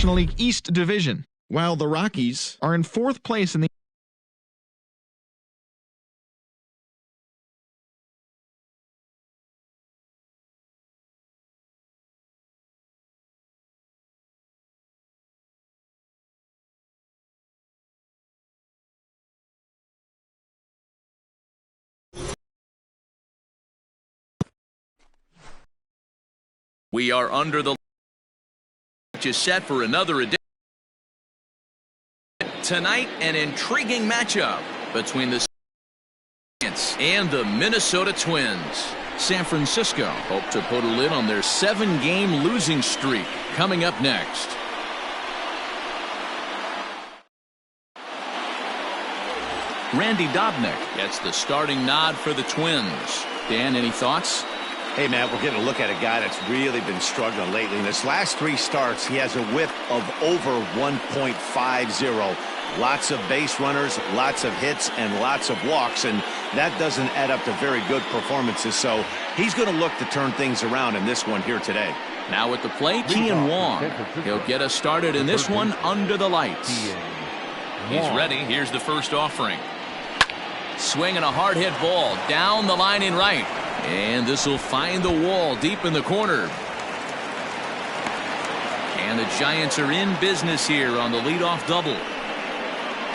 National League East Division, while the Rockies are in 4th place in the We are under the which is set for another edition. Tonight, an intriguing matchup between the Giants and the Minnesota Twins. San Francisco hope to put a lid on their 7-game losing streak. Coming up next. Randy Dobnak gets the starting nod for the Twins. Dan, any thoughts? Hey, Matt, we're getting a look at a guy that's really been struggling lately. In his last 3 starts, he has a whip of over 1.50. Lots of base runners, lots of hits, and lots of walks, and that doesn't add up to very good performances. So he's going to look to turn things around in this one here today. Now at the plate, Kian Wong. He'll get us started in this one under the lights. He's ready. Here's the first offering. Swinging a hard hit ball down the line in right. And this will find the wall deep in the corner. And the Giants are in business here on the leadoff double.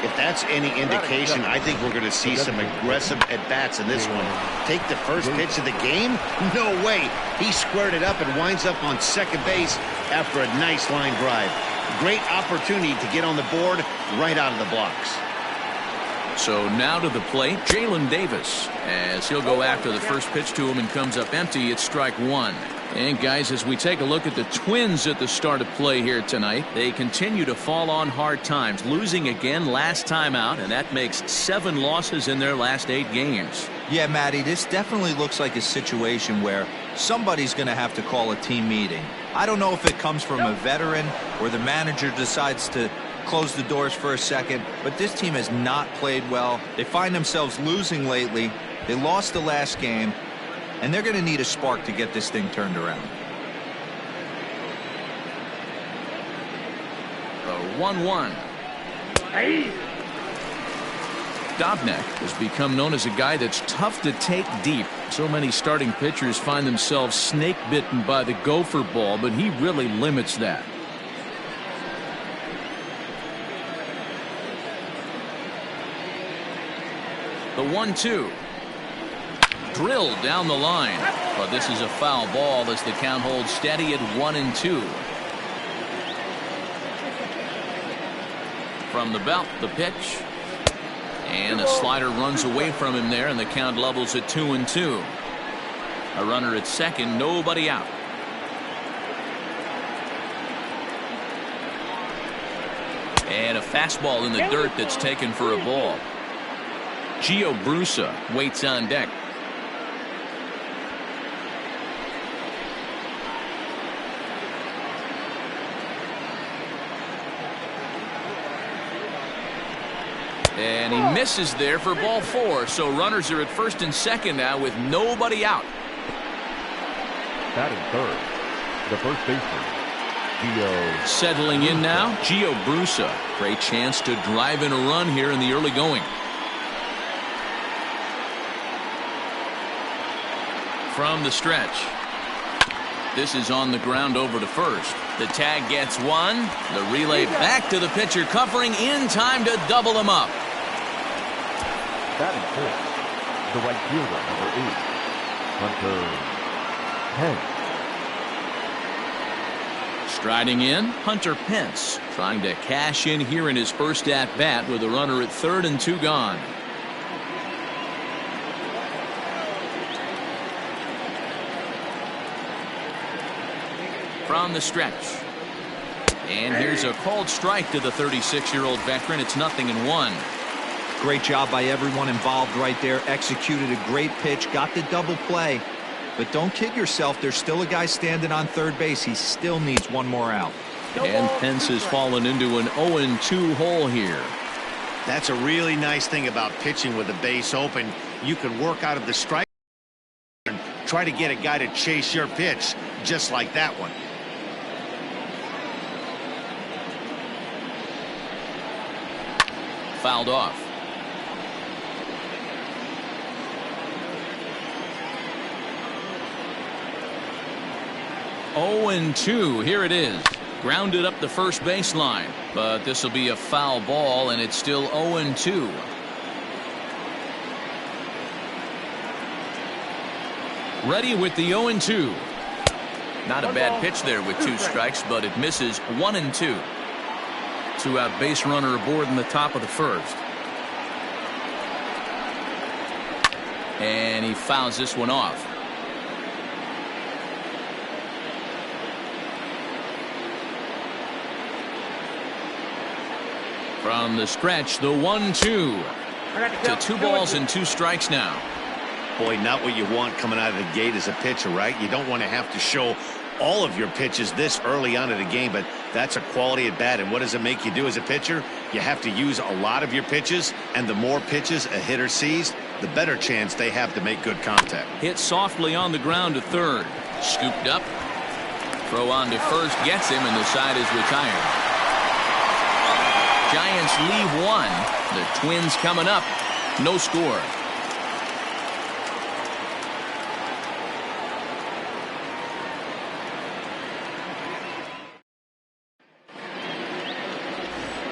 If that's any indication, I think we're going to see some aggressive at-bats in this one. Take the first pitch of the game? No way. He squared it up and winds up on second base after a nice line drive. Great opportunity to get on the board right out of the blocks. So now to the plate, Jalen Davis, as he'll go after the first pitch to him and comes up empty. It's strike 1. And guys, as we take a look at the Twins at the start of play here tonight, they continue to fall on hard times, losing again last time out, and that makes 7 losses in their last 8 games. Yeah, Matty, this definitely looks like a situation where somebody's going to have to call a team meeting. I don't know if it comes from a veteran or the manager decides to close the doors for a second, but this team has not played well. They find themselves losing lately. They lost the last game, and they're going to need a spark to get this thing turned around. The 1-1. Dobnak has become known as a guy that's tough to take deep. So many starting pitchers find themselves snake bitten by the gopher ball, but he really limits that. The 1-2. Drilled down the line. But this is a foul ball as the count holds steady at 1-2. From the belt, the pitch. And a slider runs away from him there, and the count levels at 2-2. A runner at second, nobody out. And a fastball in the dirt that's taken for a ball. Gio Brusa waits on deck. And he misses there for ball 4. So runners are at first and second now with nobody out. Batting third, the first baseman, Gio. Settling in now, Gio Brusa. Great chance to drive in a run here in the early going. From the stretch. This is on the ground over to first. The tag gets one. The relay back to the pitcher, covering in time to double him up. Batting fourth, the right fielder, number 8, Hunter Pence. Striding in, Hunter Pence, trying to cash in here in his first at-bat with a runner at third and 2 gone. From the stretch. And here's a called strike to the 36-year-old veteran. It's 0-1. Great job by everyone involved right there. Executed a great pitch, got the double play. But don't kid yourself, there's still a guy standing on third base. He still needs one more out. And Pence has fallen into an 0-2 hole here. That's a really nice thing about pitching with the base open. You can work out of the strike and try to get a guy to chase your pitch, just like that one. fouled off. Oh, and 2. Here it is. Grounded up the first baseline. But this will be a foul ball, and it's still 0 and 2. Ready with the 0 and 2. Not a bad pitch there with 2 strikes, but it misses. 1 and 2. 2-out base runner aboard in the top of the first. And he fouls this one off. From the stretch, the 1-2 to 2 balls and 2 strikes now. Boy, not what you want coming out of the gate as a pitcher, right? You don't want to have to show all of your pitches this early on in the game, but that's a quality at bat. And what does it make you do as a pitcher? You have to use a lot of your pitches, and the more pitches a hitter sees, the better chance they have to make good contact. Hit softly on the ground to third. Scooped up. Throw on to first, gets him, and the side is retired. Giants leave 1. The Twins coming up. No score.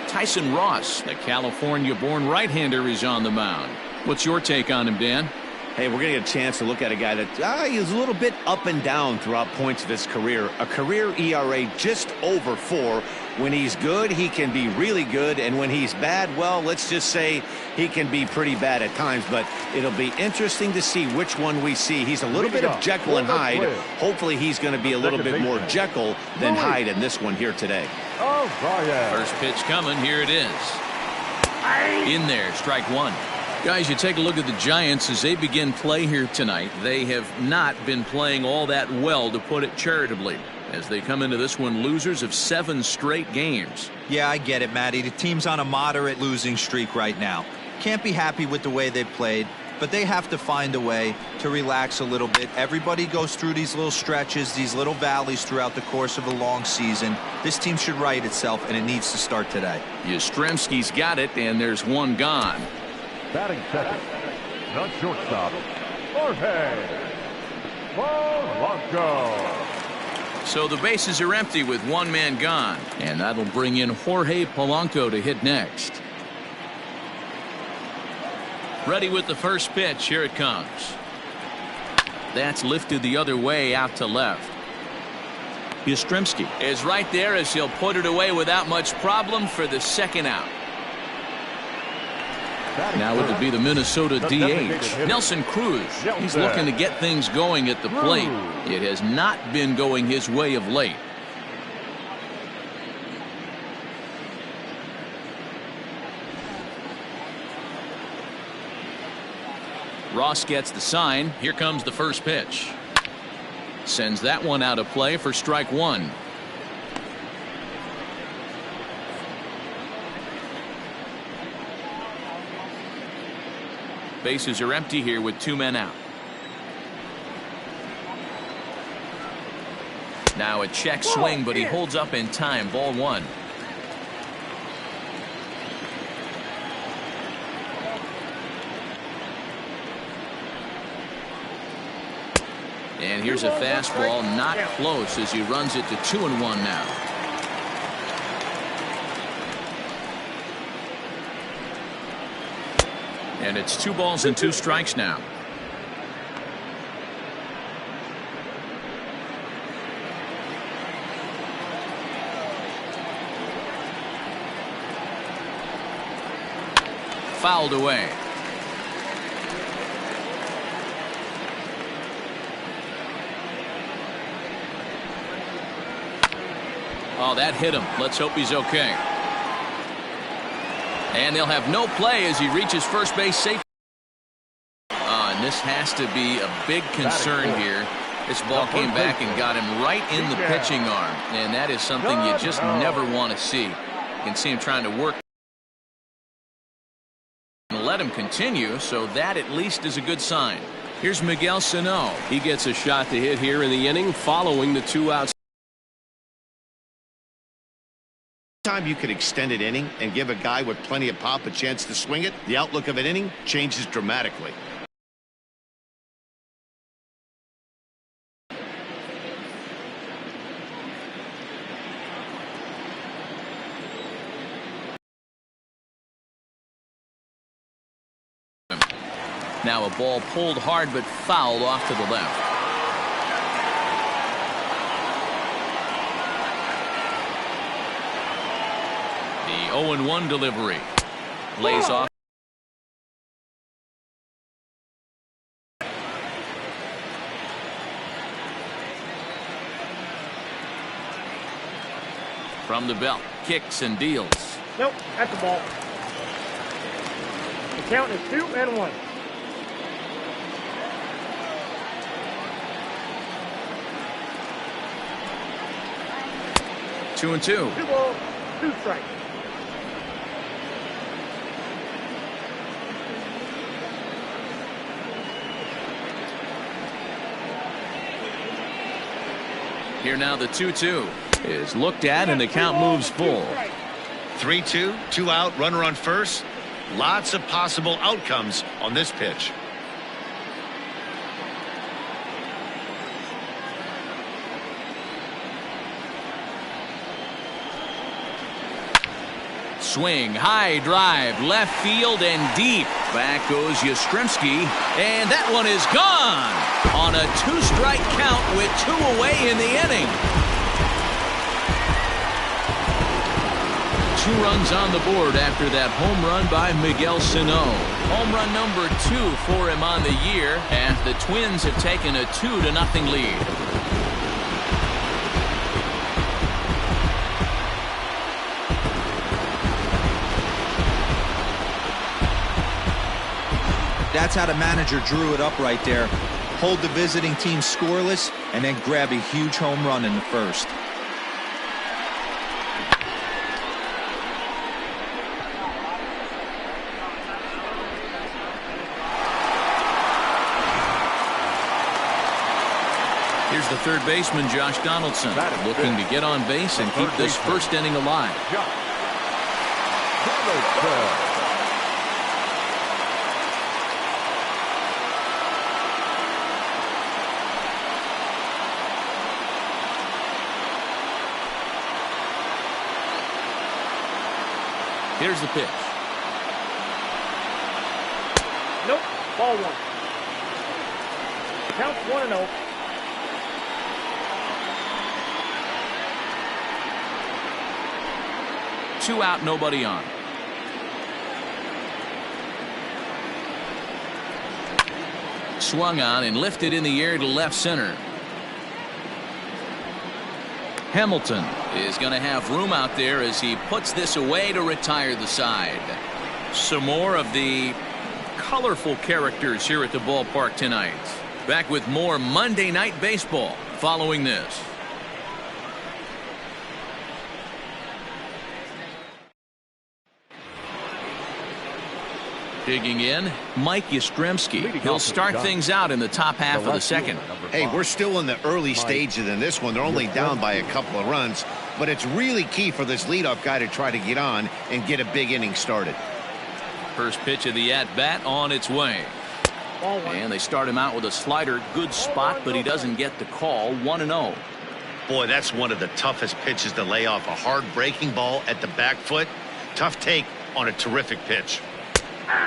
Tyson Ross, the California-born right-hander, is on the mound. What's your take on him, Dan? Hey, we're going to get a chance to look at a guy that he's a little bit up and down throughout points of his career. A career ERA just over 4. When he's good, he can be really good. And when he's bad, well, let's just say he can be pretty bad at times. But it'll be interesting to see which one we see. He's a little bit of Jekyll and Hyde. Hopefully he's going to be a little bit more Jekyll than Hyde in this one here today. First pitch coming. Here it is. In there, strike 1. Guys, you take a look at the Giants as they begin play here tonight. They have not been playing all that well, to put it charitably, as they come into this one losers of 7 straight games. Yeah, I get it, Matty. The team's on a moderate losing streak right now. Can't be happy with the way they played, but they have to find a way to relax a little bit. Everybody goes through these little stretches, these little valleys throughout the course of a long season. This team should right itself, and it needs to start today. Yastrzemski's got it, and there's one gone. Batting second, the shortstop, Jorge Polanco. So the bases are empty with one man gone, and that'll bring in Jorge Polanco to hit next. Ready with the first pitch. Here it comes. That's lifted the other way out to left. Yastrzemski is right there as he'll put it away without much problem for the second out. Now it would be the Minnesota DH, Nelson Cruz. He's looking to get things going at the plate. It has not been going his way of late. Ross gets the sign. Here comes the first pitch. Sends that one out of play for strike 1. Bases are empty here with 2 men out. Now a check swing, but he holds up in time. Ball 1. And here's a fastball, not close, as he runs it to 2-1 now. And it's 2 balls and 2 strikes now. Fouled away. Oh, that hit him. Let's hope he's okay. And they'll have no play as he reaches first base safe. And this has to be a big concern here. This ball came back and got him right in the pitching arm. And that is something you just never want to see. You can see him trying to work and let him continue, so that at least is a good sign. Here's Miguel Sano. He gets a shot to hit here in the inning following the 2 outs. anytime you can extend an inning and give a guy with plenty of pop a chance to swing it, the outlook of an inning changes dramatically. Now a ball pulled hard but fouled off to the left. The 0-1 delivery. Lays off. From the belt. Kicks and deals. Nope, that's the ball. The count is 2-1. 2-2. 2 balls, 2 strikes. Here now the 2-2 is looked at and the count moves full. 3-2, 2 out, runner on first. Lots of possible outcomes on this pitch. Swing, high drive, left field and deep. Back goes Yastrzemski, and that one is gone on a 2-strike count with 2 away in the inning. 2 runs on the board after that home run by Miguel Sano. Home run number 2 for him on the year, and the Twins have taken a 2-0 lead. That's how the manager drew it up right there. Hold the visiting team scoreless and then grab a huge home run in the first. Here's the third baseman, Josh Donaldson, looking to get on base and keep this first inning alive. Here's the pitch. Nope, ball 1. Count's 1-0. Two out, nobody on. Swung on and lifted in the air to left center. Hamilton is going to have room out there as he puts this away to retire the side. Some more of the colorful characters here at the ballpark tonight. Back with more Monday Night Baseball following this. Digging in, Mike Yastrzemski. He'll start things out in the top half of the second. Hey, we're still in the early stages in this one. They're only down by a couple of runs, but it's really key for this leadoff guy to try to get on and get a big inning started. First pitch of the at-bat on its way. And they start him out with a slider. Good spot, but he doesn't get the call. 1-0. Boy, that's one of the toughest pitches to lay off. A hard breaking ball at the back foot. Tough take on a terrific pitch.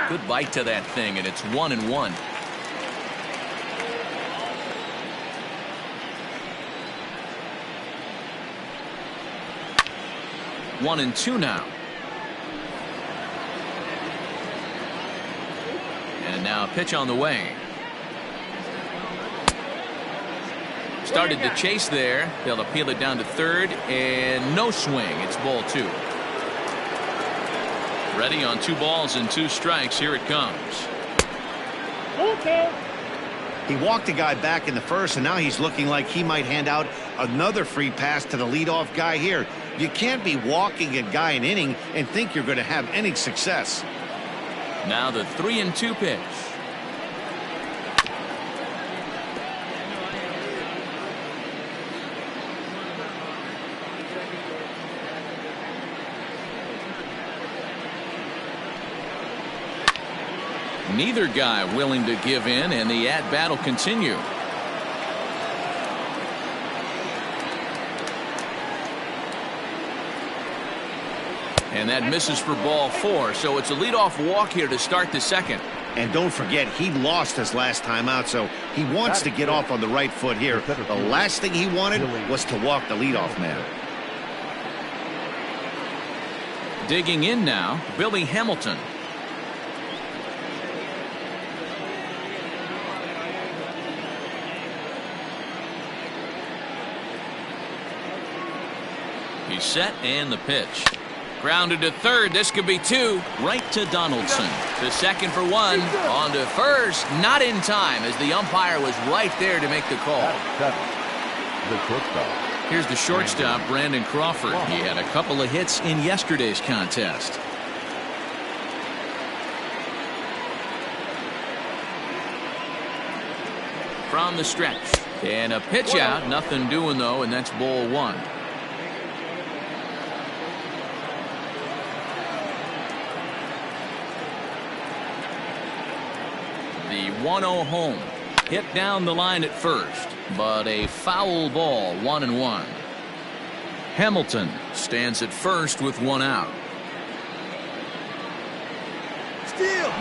Good bite to that thing, and it's 1-1. One and two now. And now a pitch on the way. Started to chase there. They'll appeal it down to third, and no swing. It's ball 2. Ready on 2 balls and 2 strikes. Here it comes. Okay. He walked a guy back in the first, and now he's looking like he might hand out another free pass to the leadoff guy here. You can't be walking a guy an inning and think you're going to have any success. Now the 3-2 pitch. Neither guy willing to give in, and the at-bat will continue. And that misses for ball 4, so it's a leadoff walk here to start the second. And don't forget, he lost his last time out, so he wants to get off on the right foot here. The last thing he wanted was to walk the leadoff man. Digging in now, Billy Hamilton. He's set, and the pitch. Grounded to third. This could be 2. Right to Donaldson. To second for 1. On to first. Not in time, as the umpire was right there to make the call. The shortstop. Here's the shortstop, Brandon Crawford. He had a couple of hits in yesterday's contest. From the stretch. And a pitch out. Nothing doing, though, and that's ball 1. The 1-0 home. Hit down the line at first, but a foul ball, 1-1. Hamilton stands at first with 1 out.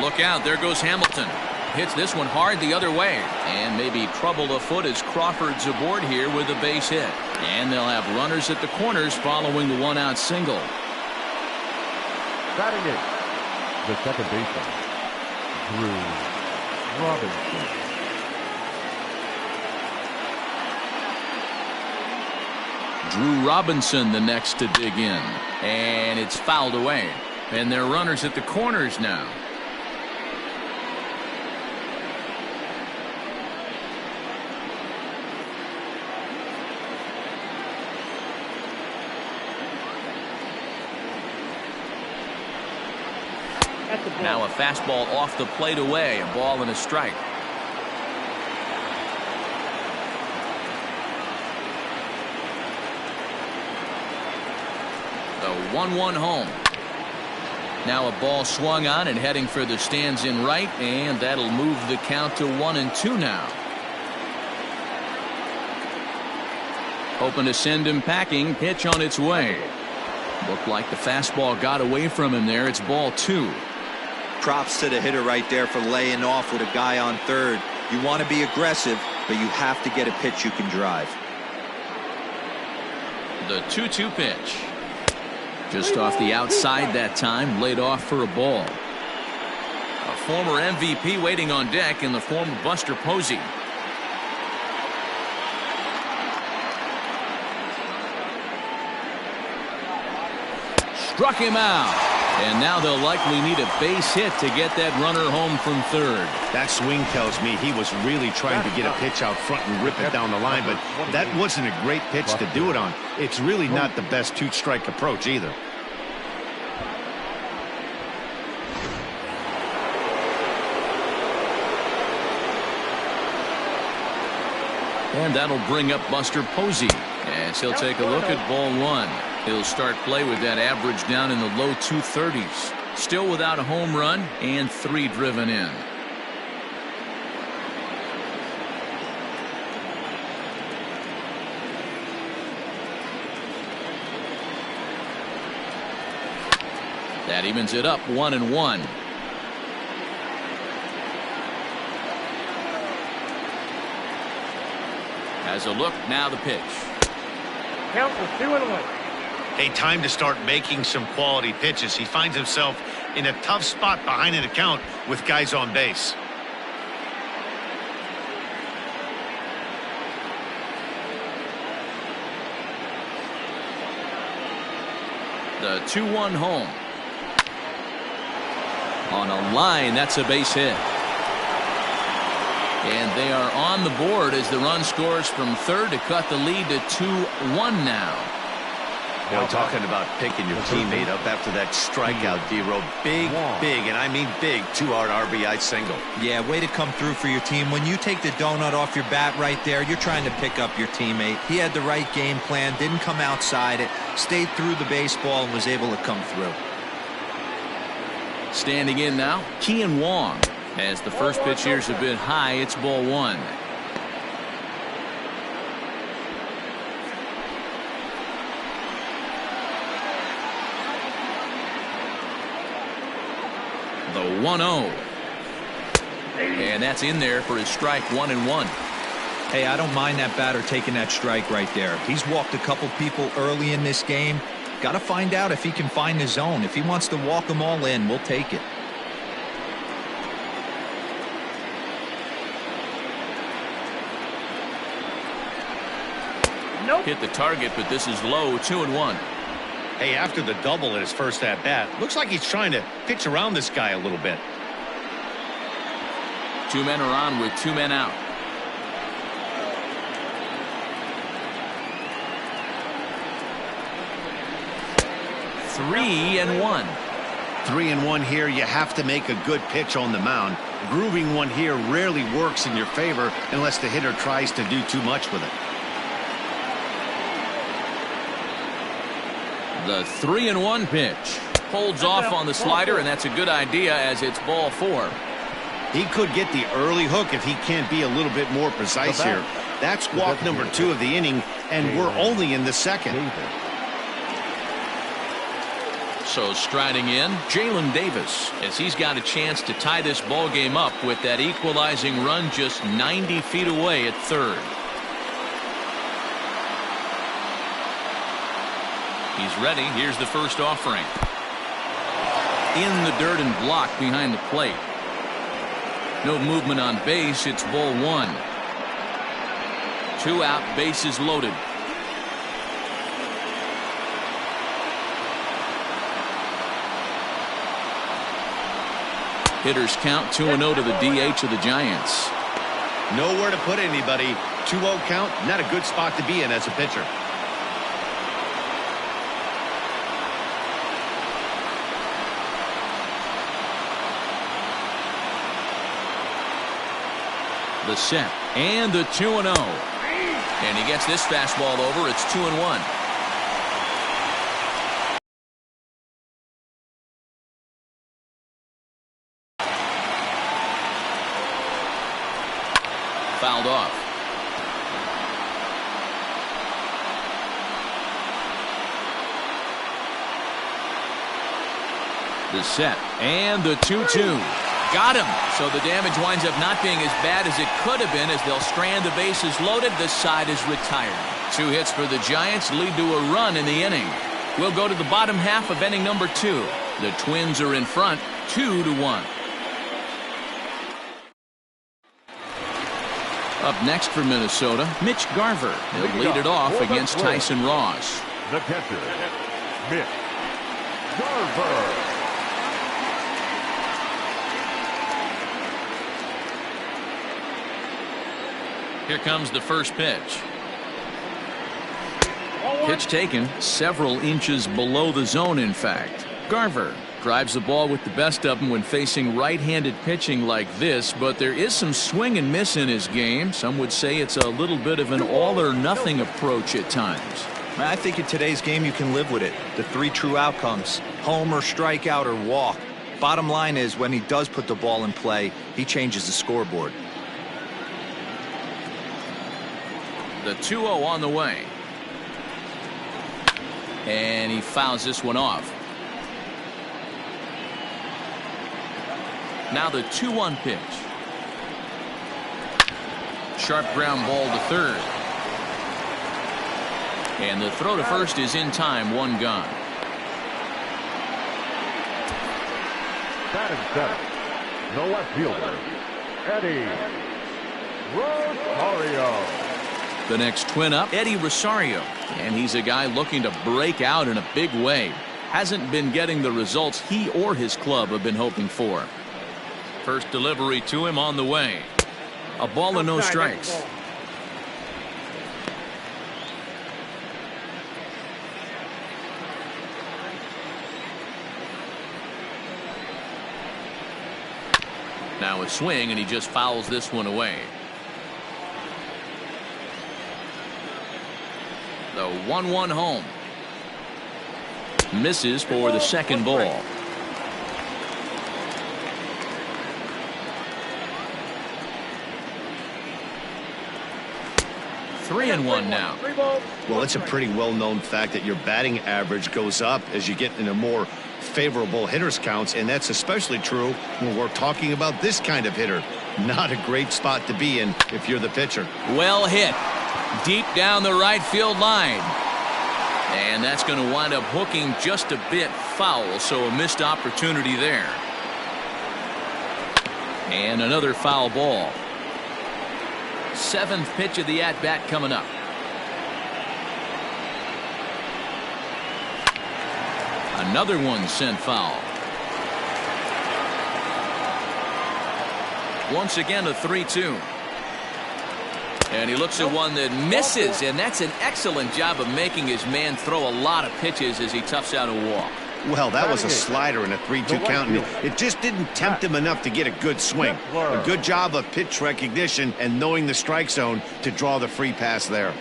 Look out, there goes Hamilton. Hits this one hard the other way, and maybe trouble afoot as Crawford's aboard here with a base hit. And they'll have runners at the corners following the 1-out single. Batting it, the second baseman, Drew Robinson. Drew Robinson the next to dig in, and it's fouled away, and they're runners at the corners now. Now a fastball off the plate away, a ball and a strike. The 1-1 home. Now a ball swung on and heading for the stands in right, and that'll move the count to 1-2 now. Hoping to send him packing. Pitch on its way. Looked like the fastball got away from him there. It's ball 2. Props to the hitter right there for laying off with a guy on third. You want to be aggressive, but you have to get a pitch you can drive. The 2-2 pitch. Just off the outside that time, laid off for a ball. A former MVP waiting on deck in the form of Buster Posey. Struck him out. And now they'll likely need a base hit to get that runner home from third. That swing tells me he was really trying to get a pitch out front and rip it down the line, but that wasn't a great pitch to do it on. It's really not the best two-strike approach either. And that'll bring up Buster Posey as he'll take a look at ball 1. He'll start play with that average down in the low 230s. Still without a home run and 3 driven in. That evens it up 1-1. Has a look, now the pitch. Count was 2-1. Hey, time to start making some quality pitches. He finds himself in a tough spot behind an account with guys on base. The 2-1 home. On a line, that's a base hit. And they are on the board as the run scores from third to cut the lead to 2-1 now. Boy, talking about picking your teammate up after that strikeout, D-Row. Big, and I mean big, 2-out RBI single. Yeah, way to come through for your team. When you take the donut off your bat right there, you're trying to pick up your teammate. He had the right game plan, didn't come outside it, stayed through the baseball, and was able to come through. Standing in now, Kean Wong. As the first pitch here is a bit high, it's ball one. The 1-0. And that's in there for his strike 1-1. Hey, I don't mind that batter taking that strike right there. He's walked a couple people early in this game. Got to find out if he can find the zone. If he wants to walk them all in, we'll take it. Nope. Hit the target, but this is low. 2-1. Hey, after the double at his first at bat, looks like he's trying to pitch around this guy a little bit. Two men are on with two men out. Three and one. 3-1 here. You have to make a good pitch on the mound. Grooving one here rarely works in your favor unless the hitter tries to do too much with it. The 3-1 pitch. Holds off on the slider, and that's a good idea as it's ball four. He could get the early hook if he can't be a little bit more precise here. That's walk number 2 of the inning, and we're only in the second. So striding in, Jalen Davis, as he's got a chance to tie this ball game up with that equalizing run just 90 feet away at third. He's ready. Here's the first offering. In the dirt and blocked behind the plate. No movement on base. It's ball one. 2 out, bases loaded. Hitters count 2-0 to the DH of the Giants. Nowhere to put anybody. 2-0 count, not a good spot to be in as a pitcher. The set and the 2-0. And he gets this fastball over. It's 2-1. Fouled off. The set and the 2-2. Got him. So the damage winds up not being as bad as it could have been as they'll strand the bases loaded. The side is retired. 2 hits for the Giants lead to a run in the inning. We'll go to the bottom half of inning number 2. The Twins are in front 2-1. Up next for Minnesota, Mitch Garver. He'll lead it off against Tyson Ross. The catcher, Mitch Garver. Here comes the first pitch. Pitch taken several inches below the zone, in fact. Garver drives the ball with the best of them when facing right-handed pitching like this, but there is some swing and miss in his game. Some would say it's a little bit of an all-or-nothing approach at times. I think in today's game you can live with it. The 3 true outcomes: home or strikeout or walk. Bottom line is, when he does put the ball in play, he changes the scoreboard. The 2-0 on the way. And he fouls this one off. Now the 2-1 pitch. Sharp ground ball to third. And the throw to first is in time. 1 gone. Batting seventh, the left fielder, Eddie Rosario. The next twin up, Eddie Rosario. And he's a guy looking to break out in a big way. Hasn't been getting the results he or his club have been hoping for. First delivery to him on the way. A ball and no strikes. Now a swing, and he just fouls this one away. The 1-1 home. Misses for the second ball. 3-1 now. Well, it's a pretty well-known fact that your batting average goes up as you get into more favorable hitters counts, and that's especially true when we're talking about this kind of hitter. Not a great spot to be in if you're the pitcher. Well hit. Deep down the right field line. And that's going to wind up hooking just a bit foul, so a missed opportunity there. And another foul ball. 7th pitch of the at-bat coming up. Another one sent foul. Once again a 3-2. And he looks at one that misses, and that's an excellent job of making his man throw a lot of pitches as he toughs out a walk. Well, that was a slider in a 3-2 count, and it just didn't tempt him enough to get a good swing. A good job of pitch recognition and knowing the strike zone to draw the free pass there.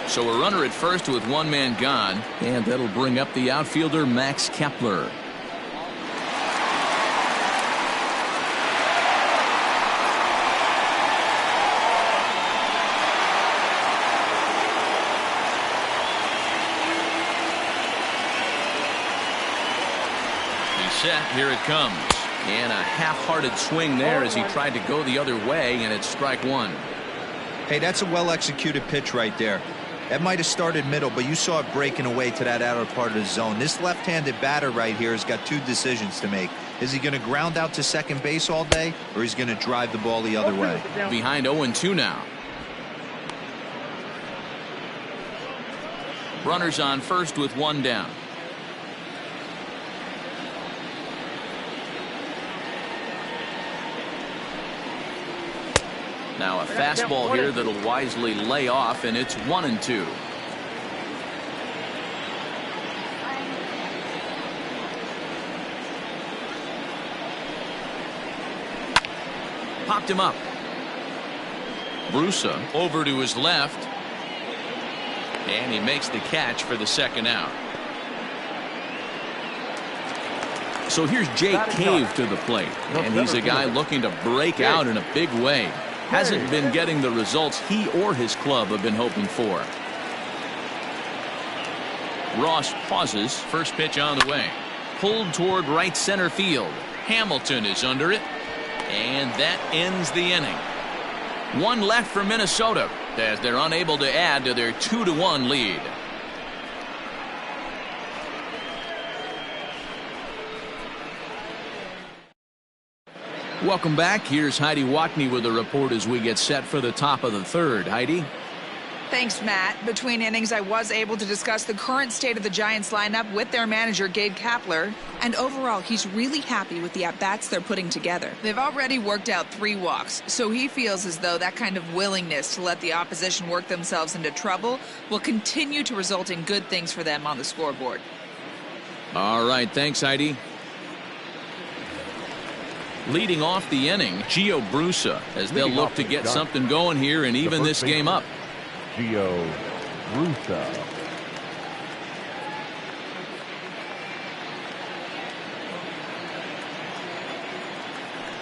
So a runner at first with one man gone, and that'll bring up the outfielder Max Kepler. Set, here it comes, and a half-hearted swing there as he tried to go the other way, and it's strike one. Hey, that's a well-executed pitch right there. That might have started middle, but you saw it breaking away to that outer part of the zone. This left-handed batter right here has got 2 decisions to make. Is he going to ground out to second base all day, or is he going to drive the ball the other way? Behind 0-2 now. Runners on first with one down. Now a fastball here that'll wisely lay off, and it's 1-2. Popped him up. Brusa over to his left, and he makes the catch for the second out. So here's Jake Cave to the plate, and he's a guy looking to break out in a big way. Hasn't been getting the results he or his club have been hoping for. Ross pauses. First pitch on the way. Pulled toward right center field. Hamilton is under it. And that ends the inning. One left for Minnesota as they're unable to add to their 2-1 lead. Welcome back. Here's Heidi Watney with a report as we get set for the top of the third. Heidi? Thanks, Matt. Between innings, I was able to discuss the current state of the Giants lineup with their manager, Gabe Kapler. And overall, he's really happy with the at-bats they're putting together. They've already worked out 3 walks, so he feels as though that kind of willingness to let the opposition work themselves into trouble will continue to result in good things for them on the scoreboard. All right. Thanks, Heidi. Leading off the inning, Gio Brusa, as they'll look to get something going here and even this game up. Gio Brusa.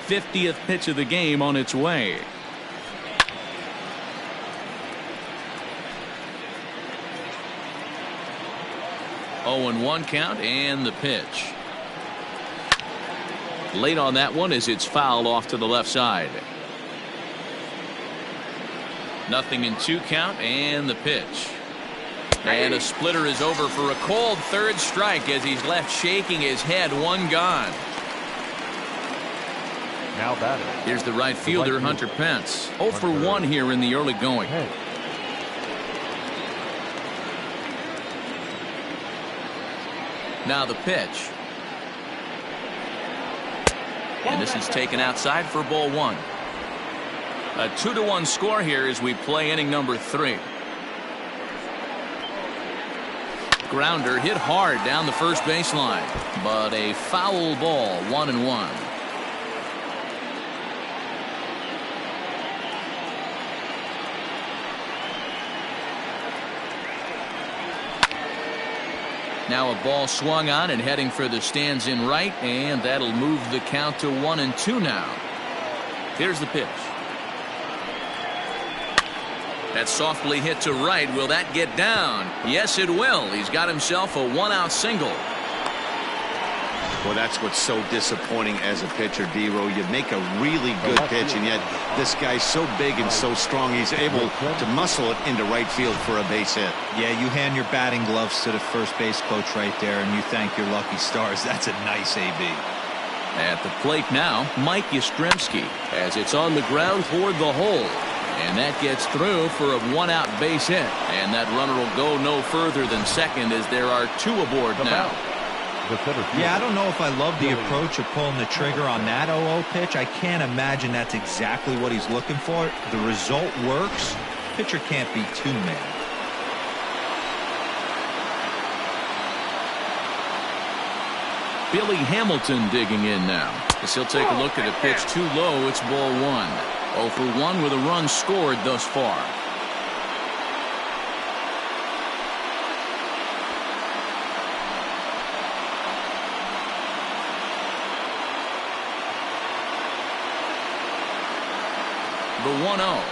'50th pitch of the game on its way. Oh, and 1 count, and the pitch. Late on that one as it's fouled off to the left side. 0-2 count, and the pitch. And a splitter is over for a cold third strike as he's left shaking his head. 1 gone. Now batter. Here's the right fielder, Hunter Pence. 0 for 1 here in the early going. Now the pitch. And this is taken outside for ball 1. A 2-1 score here as we play inning number 3. Grounder hit hard down the first baseline, but a foul ball. 1-1. Now a ball swung on and heading for the stands in right, and that'll move the count to 1-2 now. Here's the pitch. That's softly hit to right. Will that get down? Yes, it will. He's got himself a one-out single. Well, that's what's so disappointing as a pitcher, D-Row. You make a really good pitch, and yet this guy's so big and so strong, he's able to muscle it into right field for a base hit. Yeah, you hand your batting gloves to the first base coach right there, and you thank your lucky stars. That's a nice AB. At the plate now, Mike Yastrzemski, as it's on the ground toward the hole. And that gets through for a one-out base hit. And that runner will go no further than second as there are two aboard now. Yeah, I don't know if I love the approach of pulling the trigger on that 0-0 pitch. I can't imagine that's exactly what he's looking for. The result works. Pitcher can't be too mad. Billy Hamilton digging in now. As he'll take a look at a pitch too low, it's ball one. 0 for 1 with a run scored thus far. The 1-0.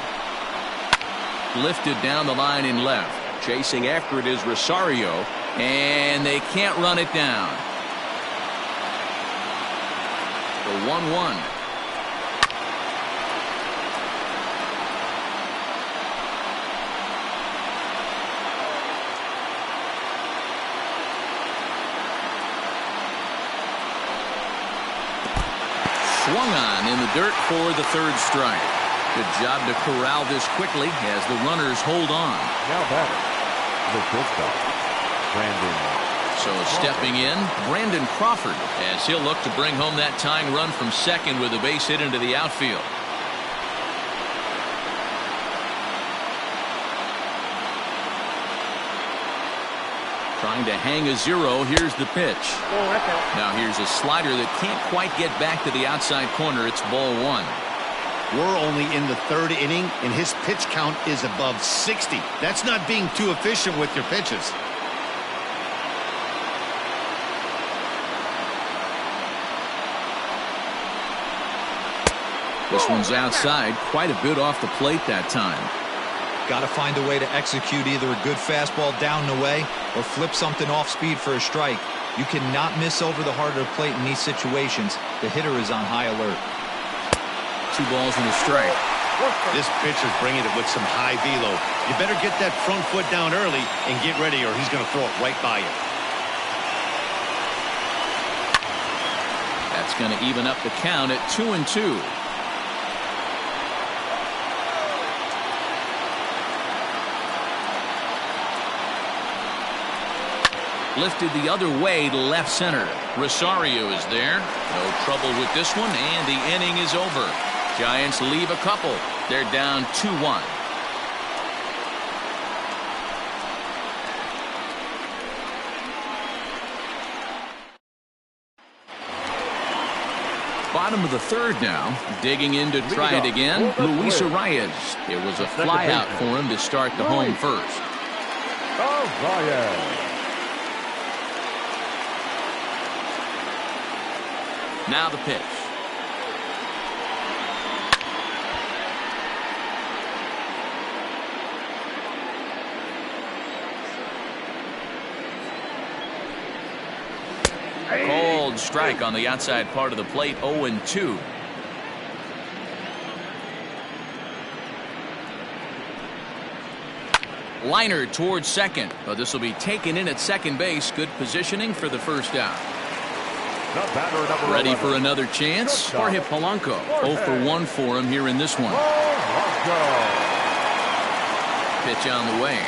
Lifted down the line in left. Chasing after it is Rosario, and they can't run it down. The 1-1. Swung on in the dirt for the third strike. Good job to corral this quickly as the runners hold on. Now batter, the shortstop, Brandon. So stepping in, Brandon Crawford, as he'll look to bring home that tying run from second with a base hit into the outfield. Trying to hang a zero. Here's the pitch. Now here's a slider that can't quite get back to the outside corner. It's ball one. We're only in the third inning, and his pitch count is above 60. That's not being too efficient with your pitches. This one's outside, quite a bit off the plate that time. Got to find a way to execute either a good fastball down and away or flip something off speed for a strike. You cannot miss over the heart of the plate in these situations. The hitter is on high alert. 2 balls and a strike. This pitcher's bringing it with some high velo. You better get that front foot down early and get ready, or he's going to throw it right by you. That's going to even up the count at 2-2. Lifted the other way to left center. Rosario is there. No trouble with this one, and the inning is over. Giants leave a couple. They're down 2-1. Bottom of the third now. Digging in to try it again. Luis Arias. It was a fly out for him to start the home first. Now the pitch. Cold strike on the outside part of the plate. 0-2. Liner towards second, but this will be taken in at second base. Good positioning for the first out. Ready for another chance? Jorge Polanco. 0 for 1 for him here in this one. Pitch on the way.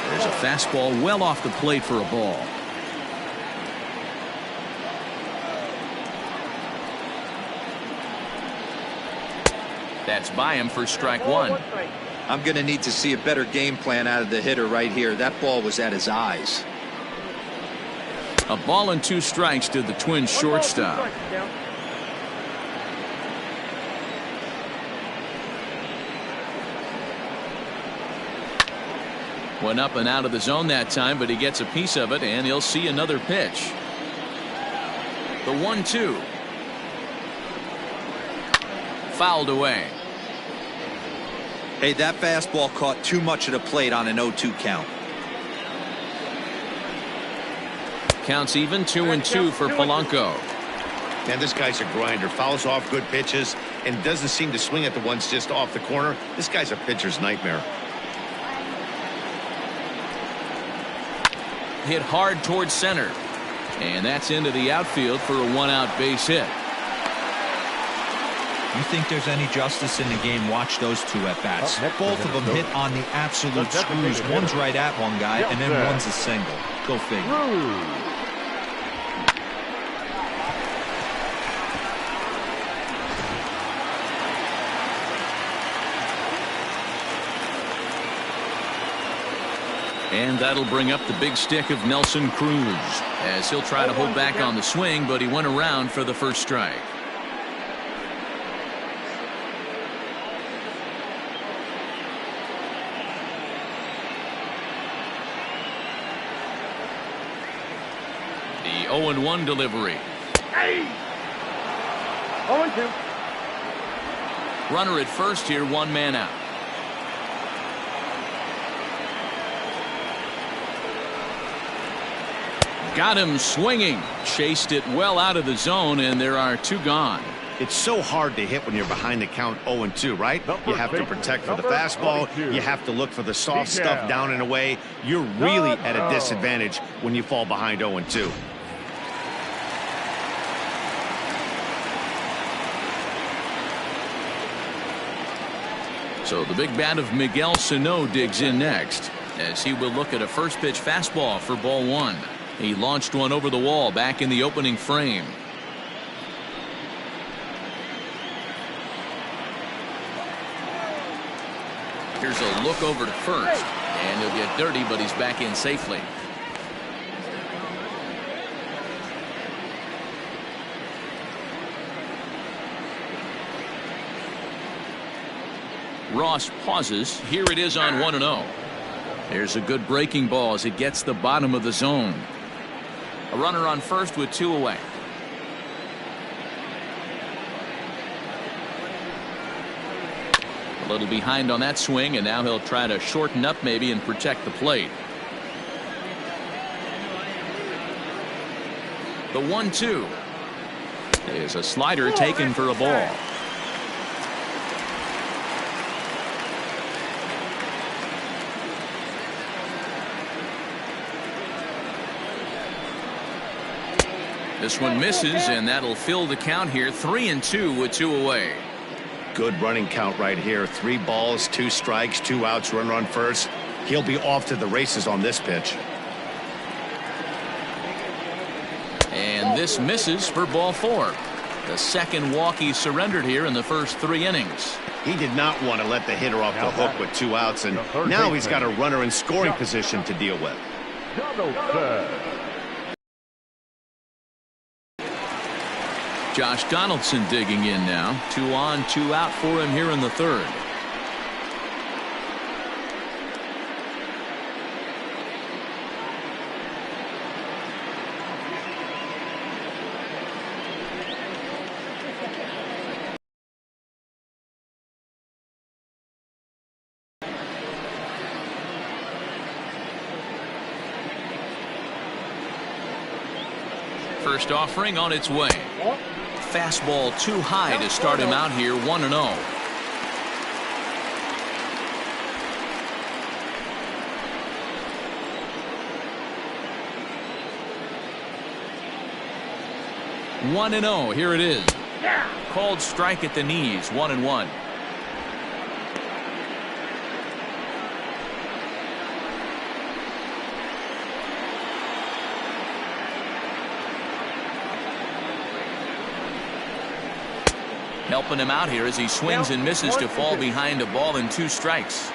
There's a fastball well off the plate for a ball. That's by him for strike one. I'm going to need to see a better game plan out of the hitter right here. That ball was at his eyes. A ball and 2 strikes to the Twins shortstop. Went up and out of the zone that time, but he gets a piece of it, and he'll see another pitch. The 1-2. Fouled away. Hey, that fastball caught too much of the plate on an 0-2 count. Counts even 2-2 for Polanco. Man, this guy's a grinder. Fouls off good pitches and doesn't seem to swing at the ones just off the corner. This guy's a pitcher's nightmare. Hit hard towards center. And that's into the outfield for a one-out base hit. You think there's any justice in the game? Watch those two at-bats. Both of them hit on the absolute screws. One's right at one guy, and then one's a single. Go figure. And that'll bring up the big stick of Nelson Cruz, as he'll try to hold back on the swing, but he went around for the first strike. The 0-1 delivery. Hey! 0-2. Runner at first here, one man out. Got him swinging. Chased it well out of the zone, and there are two gone. It's so hard to hit when you're behind the count 0-2, right? You have to protect for the fastball. You have to look for the soft stuff down and away. You're really at a disadvantage when you fall behind 0-2. So the big bat of Miguel Sano digs in next, as he will look at a first pitch fastball for ball one. He launched one over the wall back in the opening frame. Here's a look over to first, and he'll get dirty, but he's back in safely. Ross pauses. Here it is on 1-0. There's a good breaking ball as it gets the bottom of the zone. A runner on first with two away. A little behind on that swing, and now he'll try to shorten up maybe and protect the plate. The 1-2 is a slider taken for a ball. This one misses, and that'll fill the count here. 3-2 with two away. Good running count right here. 3 balls, 2 strikes, 2 outs, runner on first. He'll be off to the races on this pitch. And this misses for ball 4. The second walk he surrendered here in the first 3 innings. He did not want to let the hitter off the hook with 2 outs, and now he's got a runner in scoring position to deal with. Josh Donaldson digging in now. 2 on, 2 out for him here in the third. First offering on its way. Fastball too high to start him out here. 1-0. Here it is. Called strike at the knees. 1-1. Helping him out here as he swings and misses to fall behind a ball and 2 strikes.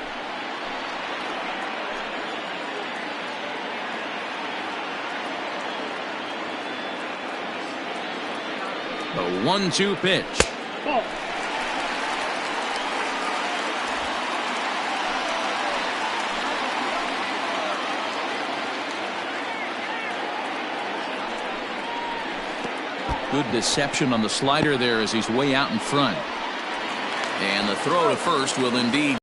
A 1-2 pitch. Good deception on the slider there as he's way out in front. And the throw to first will indeed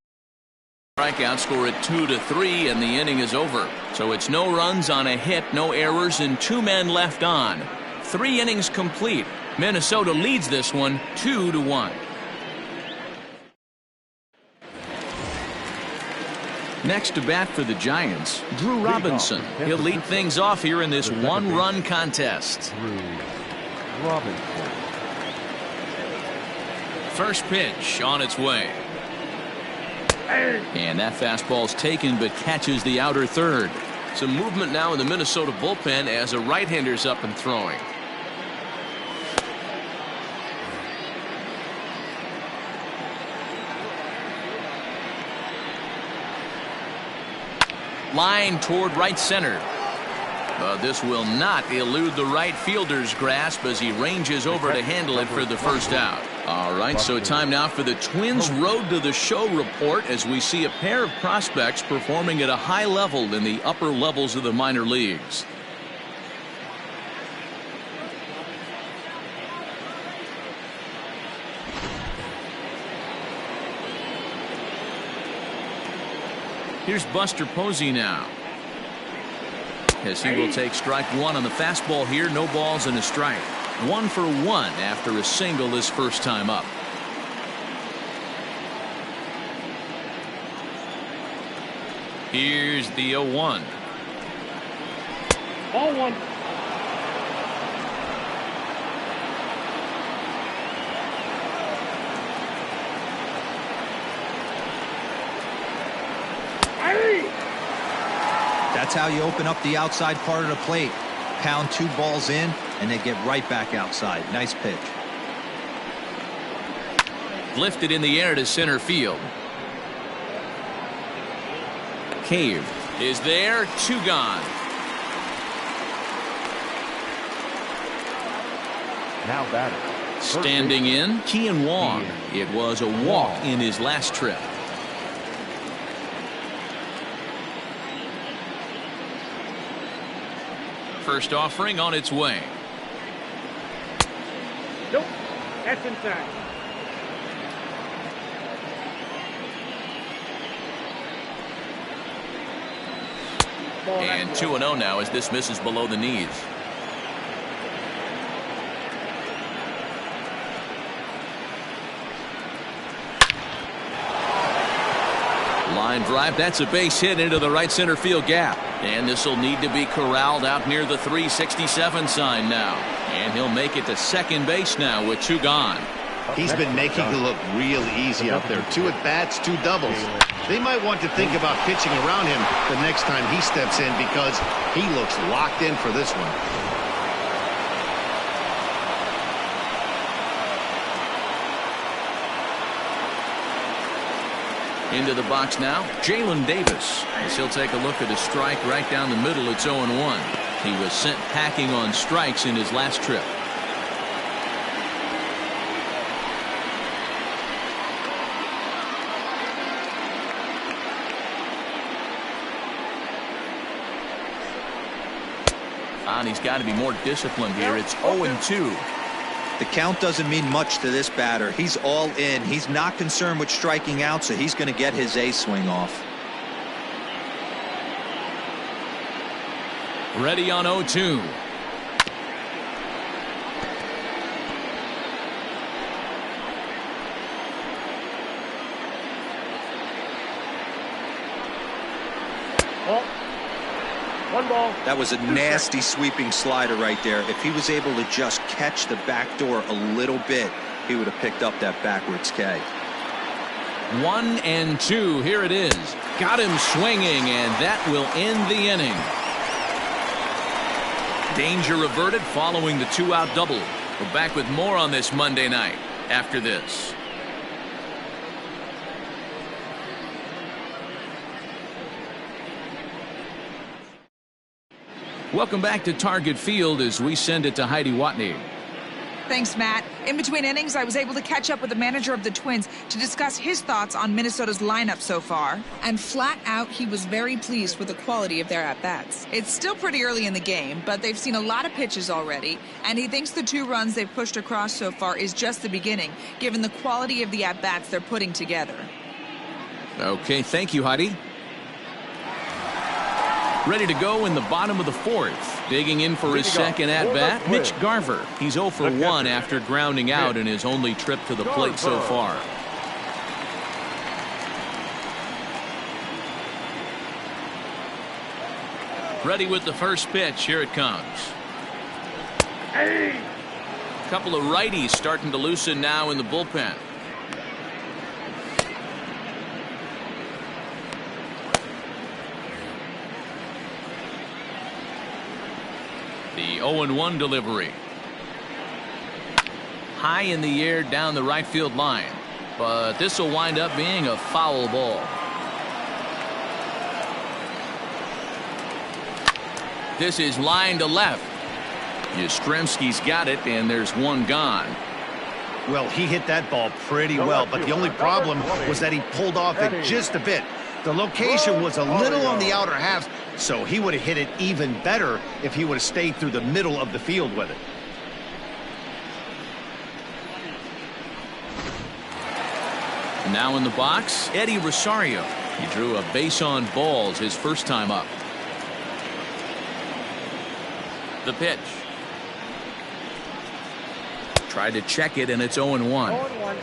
Strikeout, score it 2-3, and the inning is over. So it's no runs on a hit, no errors, and 2 men left on. 3 innings complete. Minnesota leads this one 2-1. Next to bat for the Giants, Drew Robinson. He'll lead things off here in this 1-run contest. Drew Robinson. First pitch on its way. And that fastball's taken but catches the outer third. Some movement now in the Minnesota bullpen as a right-hander's up and throwing. Line toward right center. But this will not elude the right fielder's grasp as he ranges over to handle it for the first out. All right, so time now for the Twins Road to the Show report as we see a pair of prospects performing at a high level in the upper levels of the minor leagues. Here's Buster Posey now, as he will take strike 1 on the fastball here. No balls and a strike. 1 for 1 after a single his first time up. Here's the 0-1. Ball 1. That's how you open up the outside part of the plate. Pound 2 balls in, and they get right back outside. Nice pitch. Lifted in the air to center field. Cave is there. 2 gone. Now batting. Standing in, Kian Wong. It was a walk in his last trip. First offering on its way. Nope. That's inside. And 2-0 now as this misses below the knees. Line drive. That's a base hit into the right center field gap. And this will need to be corralled out near the 367 sign now. And he'll make it to second base now with 2 gone. He's been making it look real easy out there. 2 at-bats, 2 doubles. They might want to think about pitching around him the next time he steps in because he looks locked in for this one. Into the box now, Jalen Davis, as he'll take a look at a strike right down the middle. It's 0-1. He was sent packing on strikes in his last trip. And he's got to be more disciplined here. It's 0-2. The count doesn't mean much to this batter. He's all in. He's not concerned with striking out, so he's going to get his A swing off. Ready on 0-2. Ball. 1 ball. That was a nasty sweeping slider right there. If he was able to just catch the back door a little bit, he would have picked up that backwards K. 1-2. Here it is. Got him swinging, and that will end the inning. Danger averted following the 2-out double. We're back with more on this Monday night after this. Welcome back to Target Field as we send it to Heidi Watney. Thanks, Matt. In between innings, I was able to catch up with the manager of the Twins to discuss his thoughts on Minnesota's lineup so far. And flat out, he was very pleased with the quality of their at-bats. It's still pretty early in the game, but they've seen a lot of pitches already, and he thinks the 2 runs they've pushed across so far is just the beginning, given the quality of the at-bats they're putting together. Okay, thank you, Heidi. Ready to go in the bottom of the fourth. Digging in for his second at-bat, Mitch Garver. He's 0 for 1 after grounding out in his only trip to the plate so far. Ready with the first pitch. Here it comes. A couple of righties starting to loosen now in the bullpen. The 0-1 delivery. High in the air down the right field line. But this will wind up being a foul ball. This is line to left. Yastrzemski's got it, and there's one gone. Well, he hit that ball pretty well, but the only problem was that he pulled off it just a bit. The location was a little on the outer half, so he would have hit it even better if he would have stayed through the middle of the field with it. Now in the box, Eddie Rosario. He drew a base on balls his first time up. The pitch. Tried to check it, and it's 0-1. 0-1.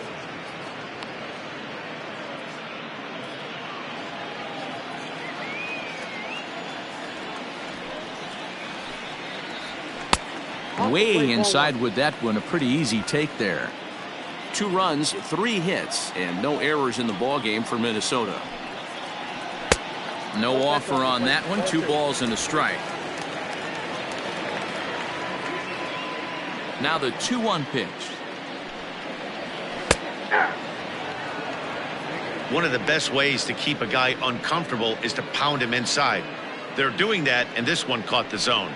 Way inside with that one. A pretty easy take there. 2 runs, 3 hits, and no errors in the ball game for Minnesota. No offer on that one. 2 balls and a strike. Now the 2-1 pitch. One of the best ways to keep a guy uncomfortable is to pound him inside. They're doing that, and this one caught the zone.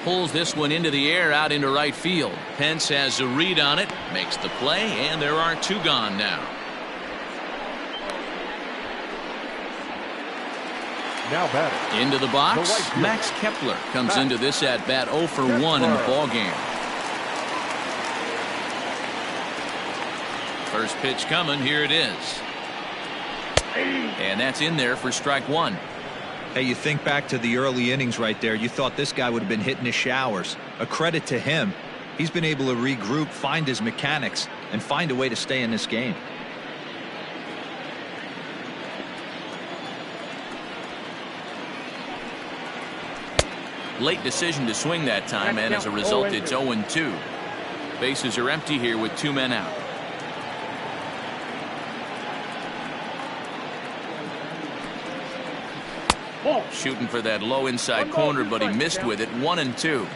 Pulls this one into the air out into right field. Pence has a read on it, makes the play, and there are 2 gone now. Now batting. Into the box, The right field. Max Kepler comes into this at bat 0 for 1 in the ball game. First pitch coming, here it is. And that's in there for strike 1. Hey, you think back to the early innings right there. You thought this guy would have been hitting his showers. A credit to him. He's been able to regroup, find his mechanics, and find a way to stay in this game. Late decision to swing that time, and as a result, it's 0-2. Bases are empty here with 2 men out. Shooting for that low inside corner, but he missed with it. 1-2.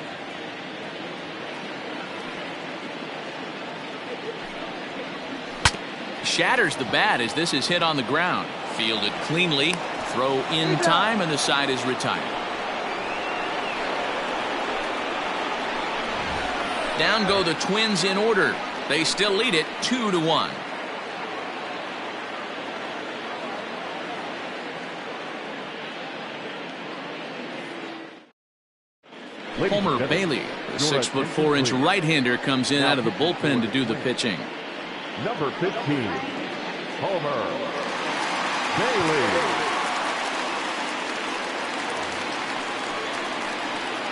Shatters the bat as this is hit on the ground. Fielded cleanly. Throw in time, and the side is retired. Down go the Twins in order. They still lead it 2-1. Homer Bailey, the 6'4" right-hander, comes in out of the bullpen to do the pitching. Number 15, Homer Bailey.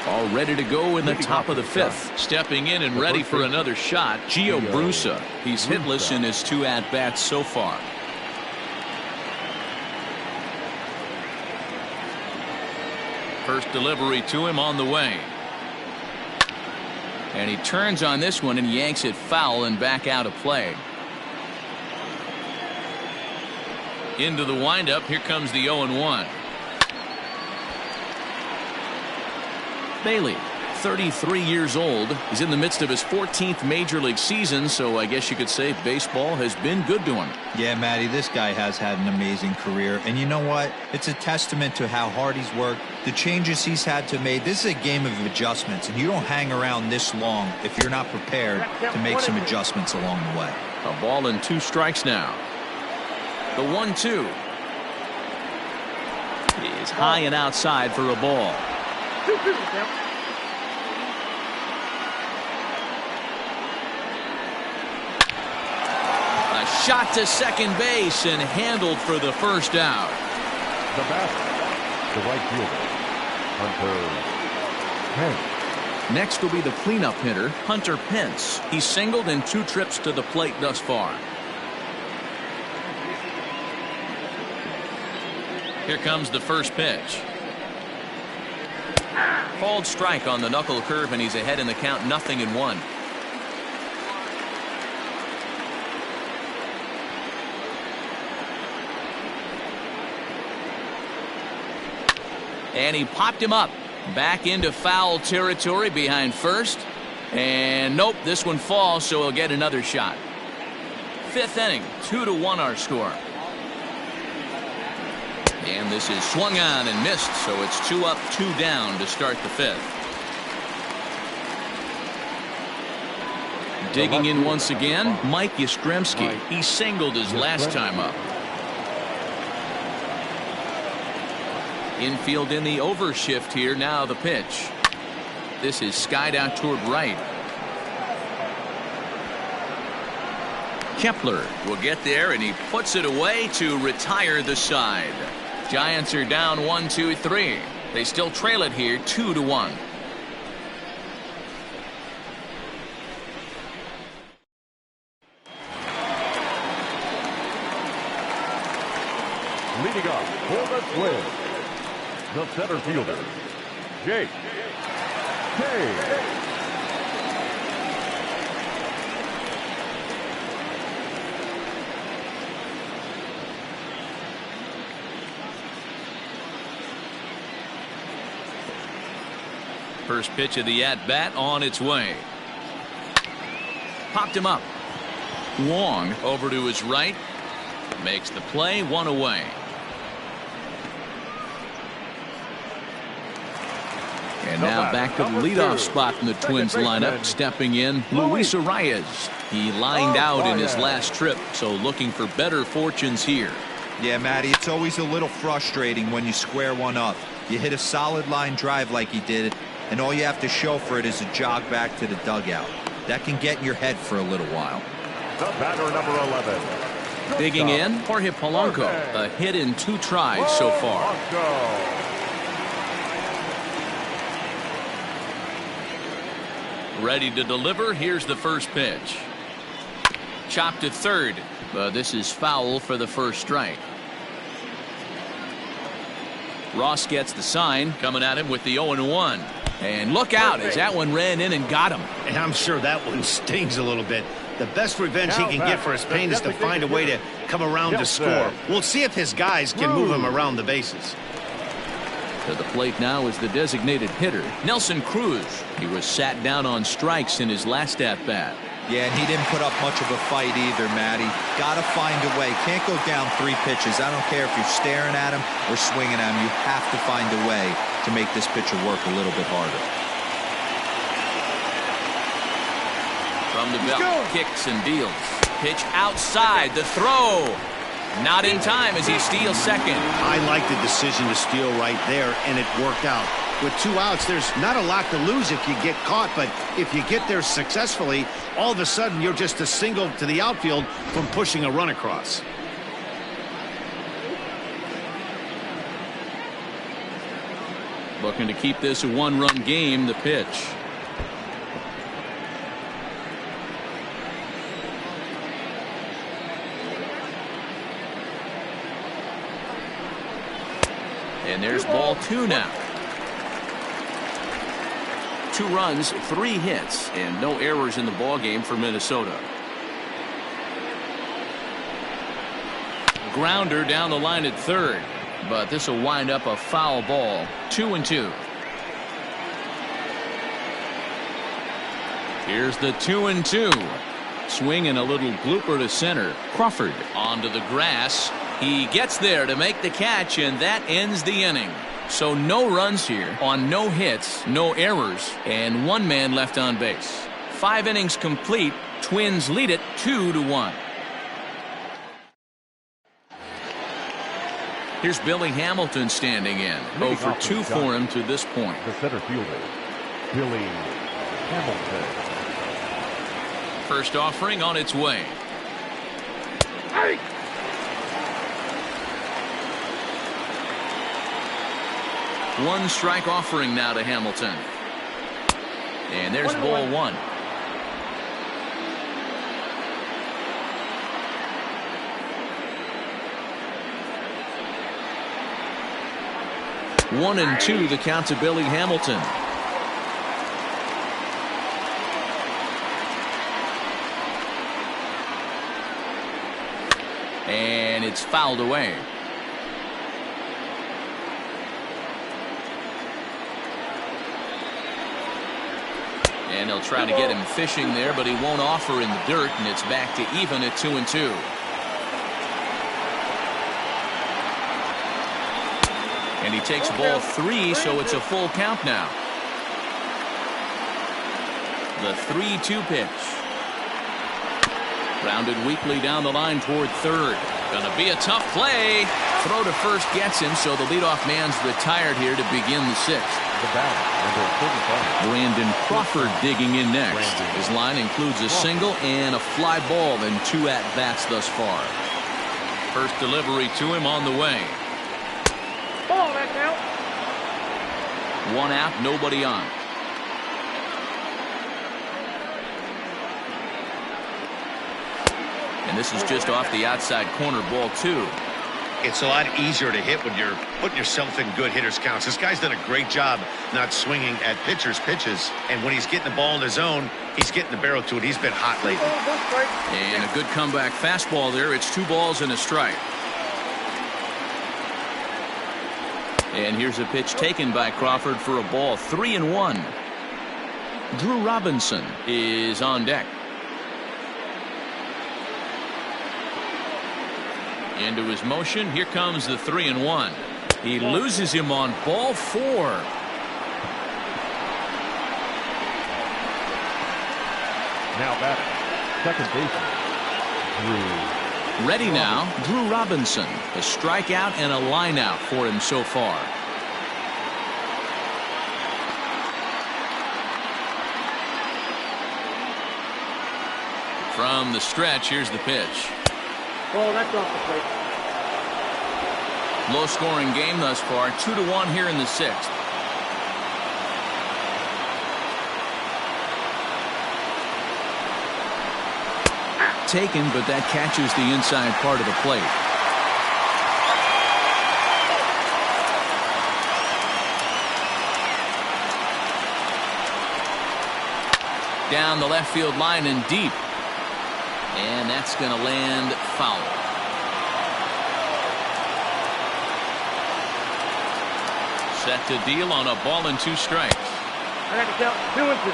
All ready to go in the top of the 5th. Stepping in and ready for another shot, Gio Brusa. He's hitless in his 2 at-bats so far. First delivery to him on the way. And he turns on this one and yanks it foul and back out of play. Into the windup. Here comes the 0-1. Bailey, 33 years old. He's in the midst of his 14th major league season, so I guess you could say baseball has been good to him. Yeah, Matty, this guy has had an amazing career. And you know what? It's a testament to how hard he's worked, the changes he's had to make. This is a game of adjustments, and you don't hang around this long if you're not prepared to make some adjustments along the way. A ball and 2 strikes now. The 1-2. is high and outside for a ball. 2-2, Sam. A shot to second base and handled for the first out. The batter, the right fielder, Hunter Pence. Next will be the cleanup hitter, Hunter Pence. He's singled in 2 trips to the plate thus far. Here comes the first pitch. Called strike on the knuckle curve, and he's ahead in the count, 0-1. And he popped him up. Back into foul territory behind first. And nope, this one falls, so he'll get another shot. 5th inning, 2-1 our score. And this is swung on and missed, so it's 2 up, 2 down to start the 5th. Digging in once again, Mike Yastrzemski. He singled his last time up. Infield in the overshift here. Now the pitch. This is skied out toward right. Kepler will get there, and he puts it away to retire the side. Giants are down 1-2-3. They still trail it here 2-1. Leading up for the Twins, the center fielder, Jake Kay. First pitch of the at-bat on its way. Popped him up. Wong over to his right. Makes the play, 1 away. And now back to the leadoff spot in the Twins lineup. Stepping in, Luis Arias. He lined out in his last trip, so looking for better fortunes here. Yeah, Matty, it's always a little frustrating when you square one up. You hit a solid line drive like he did, and all you have to show for it is a jog back to the dugout. That can get in your head for a little while. The batter, number 11. Digging in, Jorge Polanco. A hit in 2 tries so far. Ready to deliver. Here's the first pitch. Chopped to third. This is foul for the first strike. Ross gets the sign, coming at him with the 0-1. And look out as that one ran in and got him. And I'm sure that one stings a little bit. The best revenge he can get for his pain is to find a way to come around to score. We'll see if his guys can move him around the bases. To the plate now is the designated hitter, Nelson Cruz. He was sat down on strikes in his last at-bat. Yeah, and he didn't put up much of a fight either, Matty. Got to find a way. Can't go down 3 pitches. I don't care if you're staring at him or swinging at him. You have to find a way to make this pitcher work a little bit harder. From the belt, kicks and deals. Pitch outside, the throw. Not in time as he steals second. I like the decision to steal right there, and it worked out. With 2 outs, there's not a lot to lose if you get caught, but if you get there successfully, all of a sudden you're just a single to the outfield from pushing a run across. Looking to keep this a 1-run game. The pitch. And there's ball 2 now. 2 runs, 3 hits, and no errors in the ball game for Minnesota. Grounder down the line at third, but this will wind up a foul ball. 2-2. Here's the 2-2. Swing and a little blooper to center. Crawford onto the grass. He gets there to make the catch, and that ends the inning. So no runs here on no hits, no errors, and 1 man left on base. 5 innings complete. Twins lead it 2-1. Here's Billy Hamilton standing in. 0 for 2 for him to this point. The center fielder, Billy Hamilton. First offering on its way. Hey! One strike offering now to Hamilton. And there's ball one. One and two, the count to Billy Hamilton. And it's fouled away. And he'll try to get him fishing there, but he won't offer in the dirt, and it's back to even at 2 and 2. And he takes ball 3, so it's a full count now. The 3-2 pitch. Rounded weakly down the line toward third. Gonna be a tough play. Throw to first gets him, so the leadoff man's retired here to begin the sixth. Brandon Crawford digging in next. His line includes a single and a fly ball and 2 at-bats thus far. First delivery to him on the way. Ball, that's out. 1 out, nobody on. And this is just off the outside corner, ball 2. It's a lot easier to hit when you're putting yourself in good hitters counts. This guy's done a great job not swinging at pitchers' pitches. And when he's getting the ball in his zone, he's getting the barrel to it. He's been hot lately. And a good comeback fastball there. It's 2 balls and a strike. And here's a pitch taken by Crawford for a ball. 3-1. Drew Robinson is on deck. Into his motion. Here comes the 3-1. He loses him on ball 4. Now batting, second baseman, Drew. Ready now, Drew Robinson. A strikeout and a lineout for him so far. From the stretch, here's the pitch. Ball, that's off the plate. Low scoring game thus far. 2-1 here in the 6th. Taken, but that catches the inside part of the plate. Down the left field line and deep. And that's going to land foul. Set to deal on a ball and 2 strikes. I got to count 2 and 2.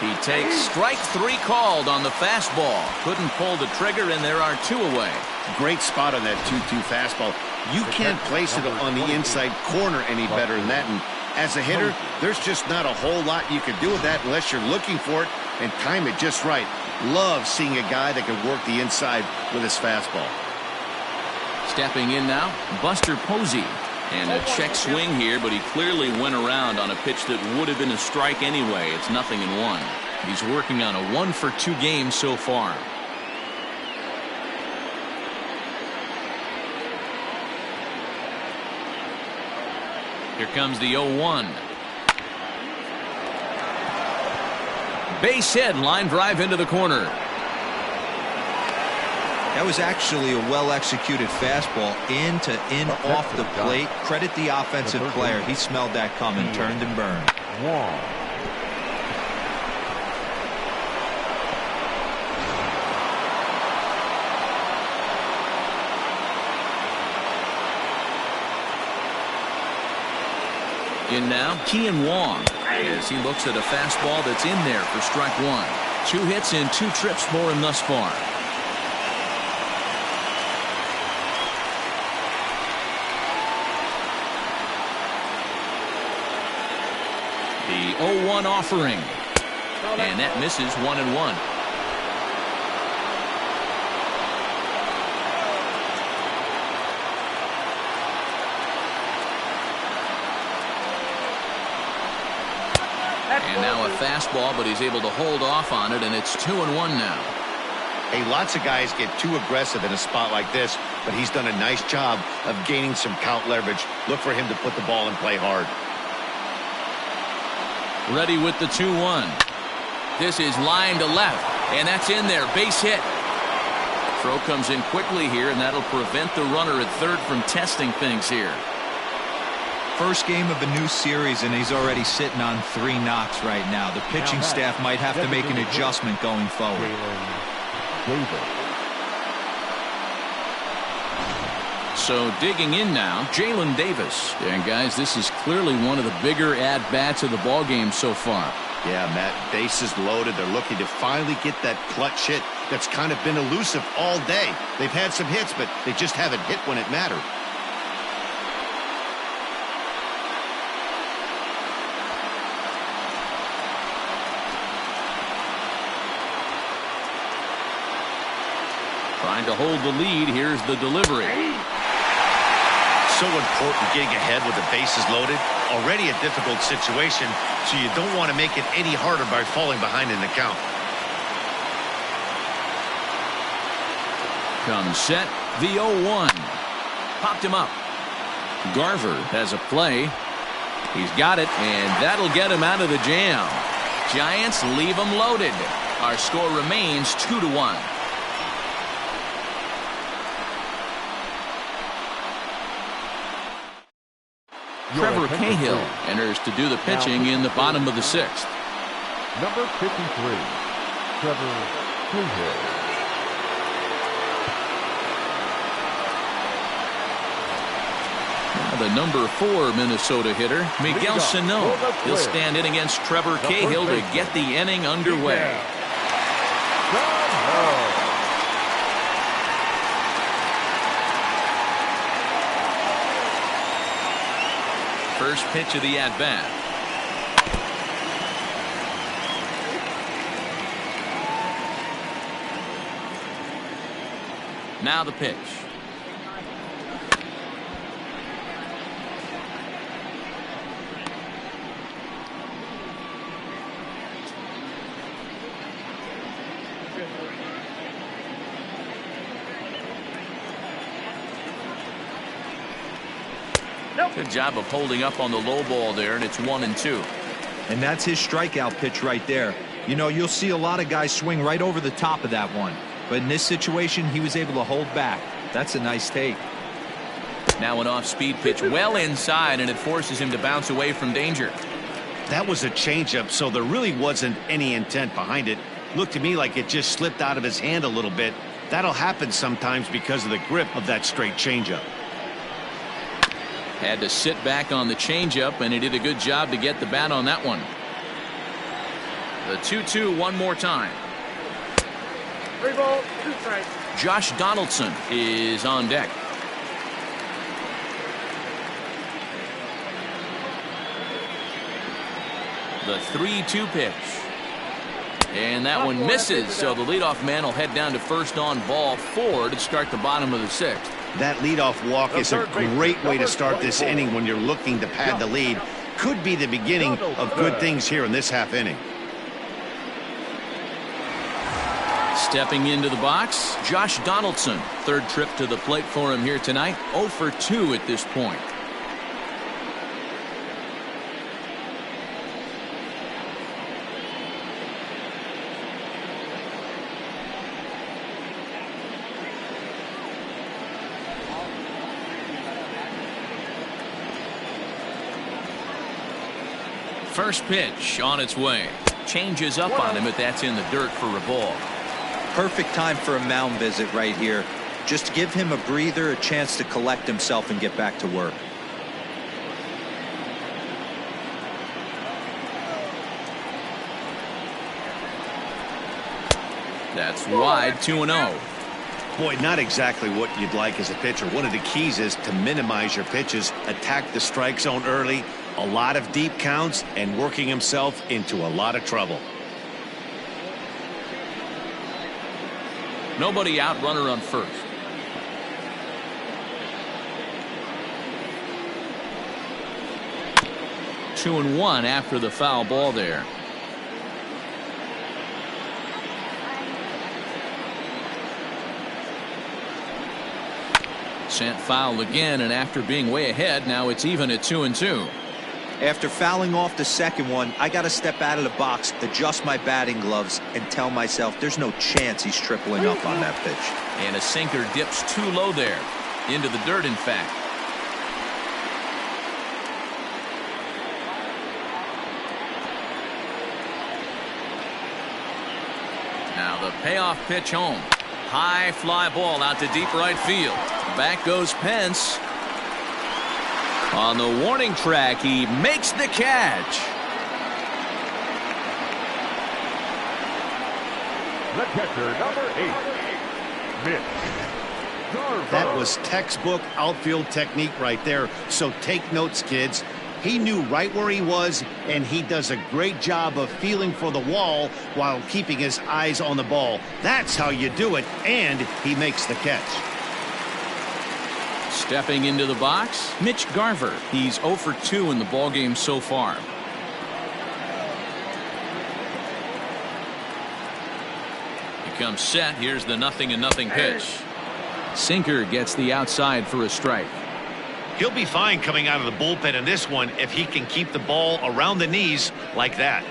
He takes strike 3 called on the fastball. Couldn't pull the trigger, and there are 2 away. Great spot on that 2-2 fastball. You can't place it on the inside corner any better than that. And as a hitter, there's just not a whole lot you can do with that unless you're looking for it and time it just right. Love seeing a guy that can work the inside with his fastball. Stepping in now, Buster Posey. And a check swing here, but he clearly went around on a pitch that would have been a strike anyway. It's 0-1. He's working on a 1-for-2 game so far. Here comes the 0-1. Base hit, line drive into the corner. That was actually a well-executed fastball in off the plate. Credit the offensive player. He smelled that coming, turned and burned. In now, Kean Wong, as he looks at a fastball that's in there for strike 1. 2 hits and 2 trips for him thus far. The 0-1 offering. And that misses 1-1. And now a fastball, but he's able to hold off on it, and it's 2-1 now. Hey, lots of guys get too aggressive in a spot like this, but he's done a nice job of gaining some count leverage. Look for him to put the ball in play hard. Ready with the 2-1. This is line to left, and that's in there. Base hit. Throw comes in quickly here, and that'll prevent the runner at third from testing things here. First game of a new series, and he's already sitting on 3 knocks right now. The pitching staff might have to make an adjustment going forward. So digging in now, Jalen Davis. And guys, this is clearly one of the bigger at-bats of the ball game so far. Yeah, Matt, bases loaded. They're looking to finally get that clutch hit that's kind of been elusive all day. They've had some hits, but they just haven't hit when it mattered. Trying to hold the lead. Here's the delivery. So important getting ahead with the bases loaded. Already a difficult situation, so you don't want to make it any harder by falling behind in the count. Comes set. The 0-1. Popped him up. Garver has a play. He's got it, and that'll get him out of the jam. Giants leave him loaded. Our score remains 2-1. Trevor Cahill enters to do the pitching in the bottom of the 6th. Number 53, Trevor Cahill. Now the number 4 Minnesota hitter, Miguel Sano. He'll stand in against Trevor Cahill to get the inning underway. First pitch of the at-bat. Now the pitch. Good job of holding up on the low ball there, and it's 1-2. And that's his strikeout pitch right there. You know, you'll see a lot of guys swing right over the top of that one. But in this situation, he was able to hold back. That's a nice take. Now an off-speed pitch well inside, and it forces him to bounce away from danger. That was a changeup, so there really wasn't any intent behind it. Looked to me like it just slipped out of his hand a little bit. That'll happen sometimes because of the grip of that straight changeup. Had to sit back on the changeup, and he did a good job to get the bat on that one. The 2-2 one more time. 3 balls, 2 strikes. Josh Donaldson is on deck. The 3-2 pitch. And that one misses, so the leadoff man will head down to first on ball 4 to start the bottom of the 6th. That leadoff walk is a great way to start this inning when you're looking to pad the lead. Could be the beginning of good things here in this half inning. Stepping into the box, Josh Donaldson. Third trip to the plate for him here tonight. 0 for 2 at this point. First pitch on its way. Changes up on him, but that's in the dirt for a ball. Perfect time for a mound visit right here. Just give him a breather, a chance to collect himself and get back to work. That's wide, 2-0. Boy, not exactly what you'd like as a pitcher. One of the keys is to minimize your pitches, attack the strike zone early, a lot of deep counts, and working himself into a lot of trouble. Nobody out, runner on first. Two and one after the foul ball there. Sent foul again, and after being way ahead, now it's even at 2-2. After fouling off the second one, I got to step out of the box, adjust my batting gloves, and tell myself there's no chance he's tripling up on that pitch. And a sinker dips too low there. Into the dirt, in fact. Now the payoff pitch home. High fly ball out to deep right field. Back goes Pence. On the warning track, he makes the catch. The catcher, number 8, Mitch Garver. That was textbook outfield technique right there. So take notes, kids. He knew right where he was, and he does a great job of feeling for the wall while keeping his eyes on the ball. That's how you do it, and he makes the catch. Stepping into the box, Mitch Garver. He's 0 for 2 in the ballgame so far. He comes set. Here's the 0-0 pitch. Sinker gets the outside for a strike. He'll be fine coming out of the bullpen in this one if he can keep the ball around the knees like that.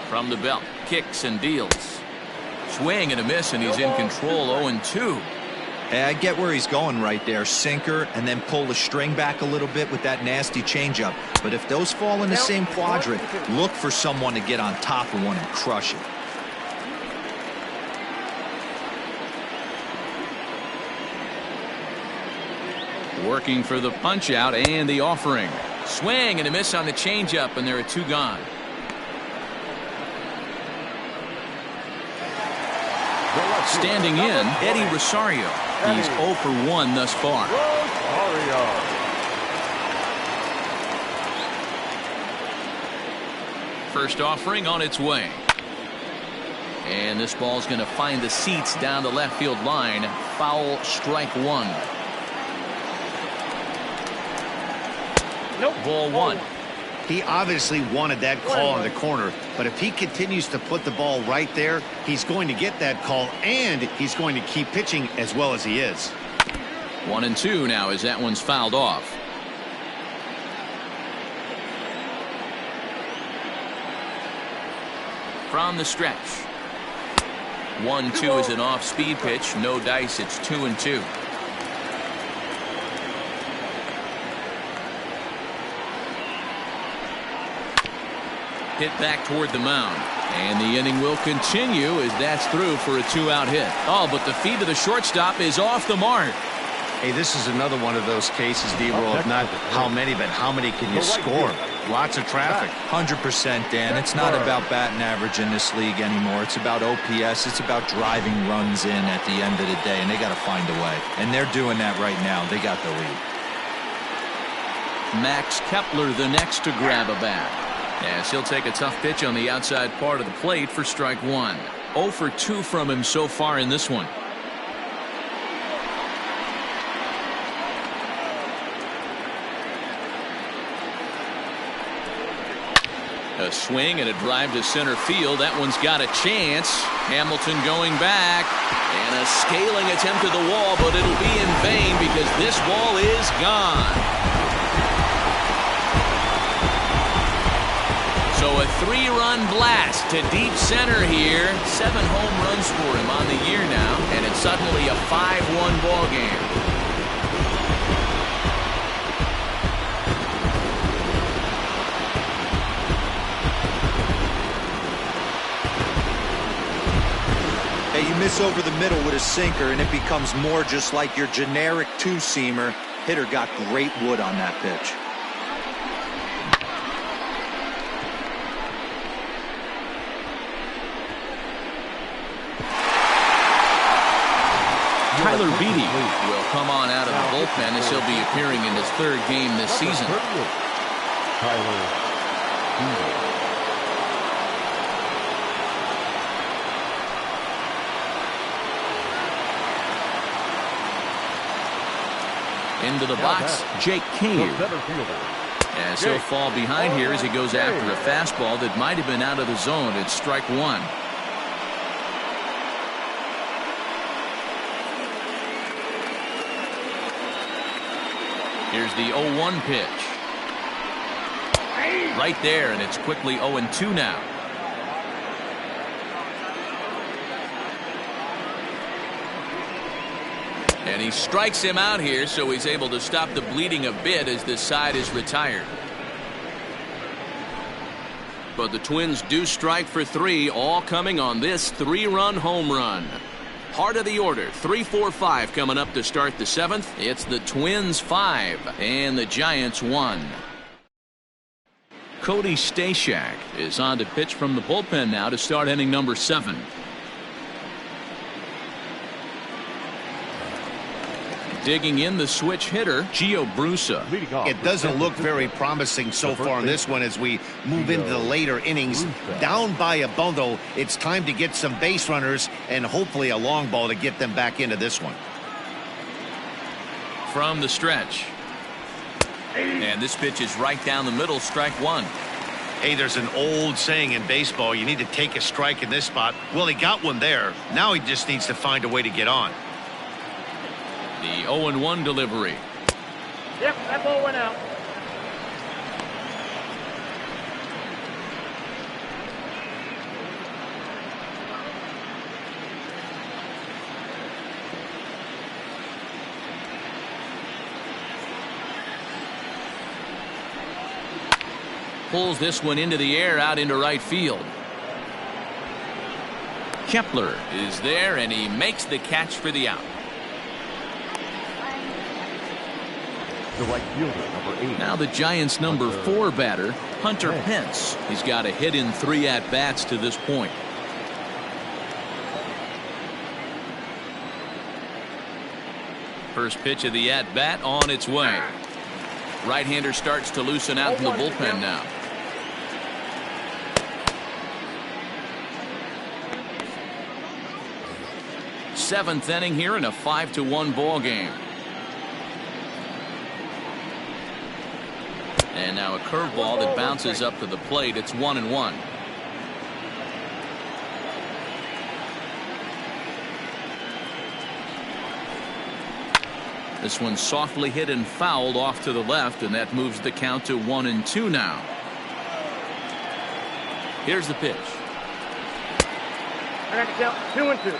From the belt, kicks and deals. Swing and a miss, and he's in control. 0-2. Hey, I get where he's going right there. Sinker, and then pull the string back a little bit with that nasty changeup. But if those fall in the same quadrant, look for someone to get on top of one and crush it. Working for the punch out and the offering. Swing and a miss on the changeup, and there are 2 gone. Standing in, Eddie Rosario. He's 0 for 1 thus far. First offering on its way. And this ball's going to find the seats down the left field line. Foul, strike 1. Nope. Ball 1. He obviously wanted that call in the corner, but if he continues to put the ball right there, he's going to get that call, and he's going to keep pitching as well as he is. 1-2 now as that one's fouled off. From the stretch. 1-2 is an off-speed pitch. No dice. It's 2-2. Hit back toward the mound. And the inning will continue as that's through for a 2-out hit. Oh, but the feed to the shortstop is off the mark. Hey, this is another one of those cases, D-Roll, of not how many, but how many can you score? Lots of traffic. 100%, Dan. It's not about batting average in this league anymore. It's about OPS. It's about driving runs in at the end of the day, and they got to find a way. And they're doing that right now. They got the lead. Max Kepler the next to grab a bat. As he'll take a tough pitch on the outside part of the plate for strike 1. 0 for 2 from him so far in this one. A swing and a drive to center field. That one's got a chance. Hamilton going back. And a scaling attempt at the wall, but it'll be in vain because this ball is gone. So a 3-run blast to deep center here. 7 home runs for him on the year now, and it's suddenly a 5-1 ball game. Hey, you miss over the middle with a sinker, and it becomes more just like your generic two-seamer. Hitter got great wood on that pitch. Tyler Beatty will come on out of the bullpen as he'll be appearing in his third game this season. Tyler Beatty. Into the box, Jake Cave. As he'll fall behind here as he goes after a fastball that might have been out of the zone. It's strike one. Here's the 0-1 pitch. Right there, and it's quickly 0-2 now. And he strikes him out here, so he's able to stop the bleeding a bit as this side is retired. But the Twins do strike for three, all coming on this three-run home run. Heart of the order, 3-4-5 coming up to start the seventh. It's the Twins 5 and the Giants 1. Cody Stashak is on to pitch from the bullpen now to start inning number 7. Digging in the switch hitter, Gio Brusa. It doesn't look very promising so far in this one as we move into the later innings. Down by a bundle, it's time to get some base runners and hopefully a long ball to get them back into this one. From the stretch. And this pitch is right down the middle, strike one. Hey, there's an old saying in baseball, you need to take a strike in this spot. Well, he got one there. Now he just needs to find a way to get on. The 0-1 delivery. Yep, that ball went out. Pulls this one into the air out into right field. Kepler is there, and he makes the catch for the out. The right fielder, number 8. Now the Giants' number 4 batter, Hunter Pence. He's got a hit in 3 at-bats to this point. First pitch of the at-bat on its way. Right-hander starts to loosen out in the bullpen now. Seventh inning here in a 5-1 ball game. And now a curveball that bounces up to the plate. It's 1-1. This one softly hit and fouled off to the left, and that moves the count to 1-2 now. Here's the pitch. I got to count 2-2.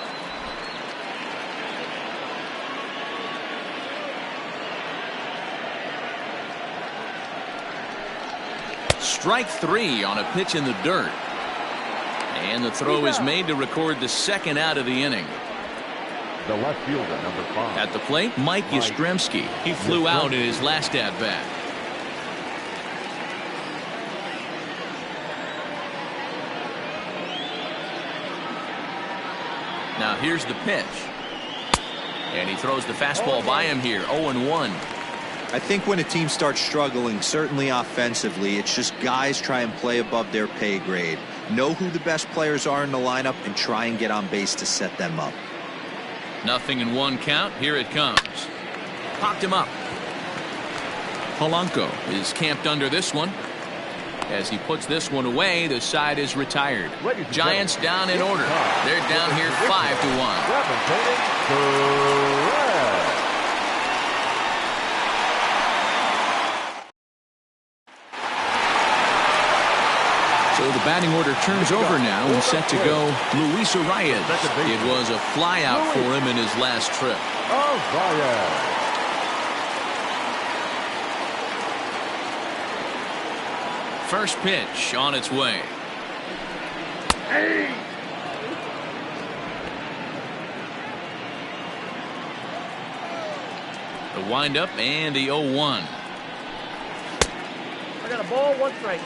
Strike 3 on a pitch in the dirt. And the throw is made to record the second out of the inning. The left fielder, number 5. At the plate, Mike Yastrzemski. He flew out in his last at-bat. Now here's the pitch. And he throws the fastball by him here, 0-1. I think when a team starts struggling, certainly offensively, it's just guys try and play above their pay grade. Know who the best players are in the lineup and try and get on base to set them up. Nothing in one count. Here it comes. Popped him up. Polanco is camped under this one. As he puts this one away, the side is retired. Giants down in order. They're down here 5-1. So the batting order turns over now and set to go Luis Arias. It was a flyout for him in his last trip. First pitch on its way. The The windup and the 0-1. I got a ball, 1 strike.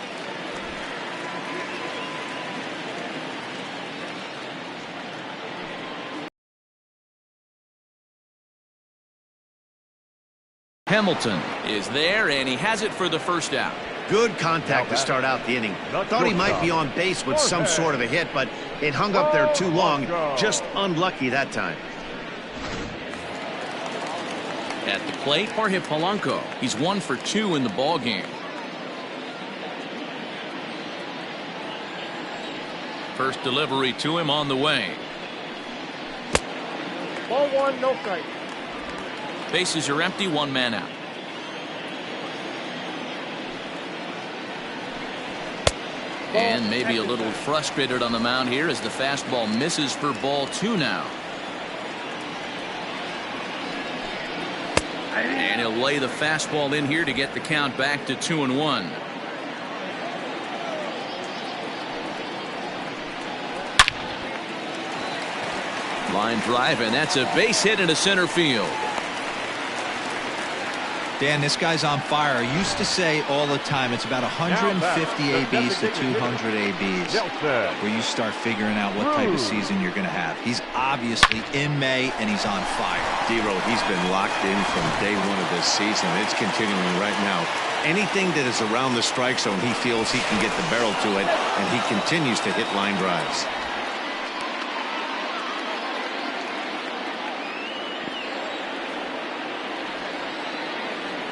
Hamilton is there, and he has it for the first out. Good contact to start out the inning. Thought he might be on base with some sort of a hit, but it hung up there too long. Just unlucky that time. At the plate, Jorge Polanco. He's 1 for 2 in the ball game. First delivery to him on the way. Ball 1, no strike. Bases are empty, 1 man out. And maybe a little frustrated on the mound here as the fastball misses for ball 2 now. And he'll lay the fastball in here to get the count back to 2-1. Line drive, and that's a base hit into center field. Dan, this guy's on fire. I used to say all the time it's about 150 ABs to 200 ABs where you start figuring out what type of season you're going to have. He's obviously in May, and he's on fire. D-Row, he's been locked in from day 1 of this season. It's continuing right now. Anything that is around the strike zone, he feels he can get the barrel to it, and he continues to hit line drives.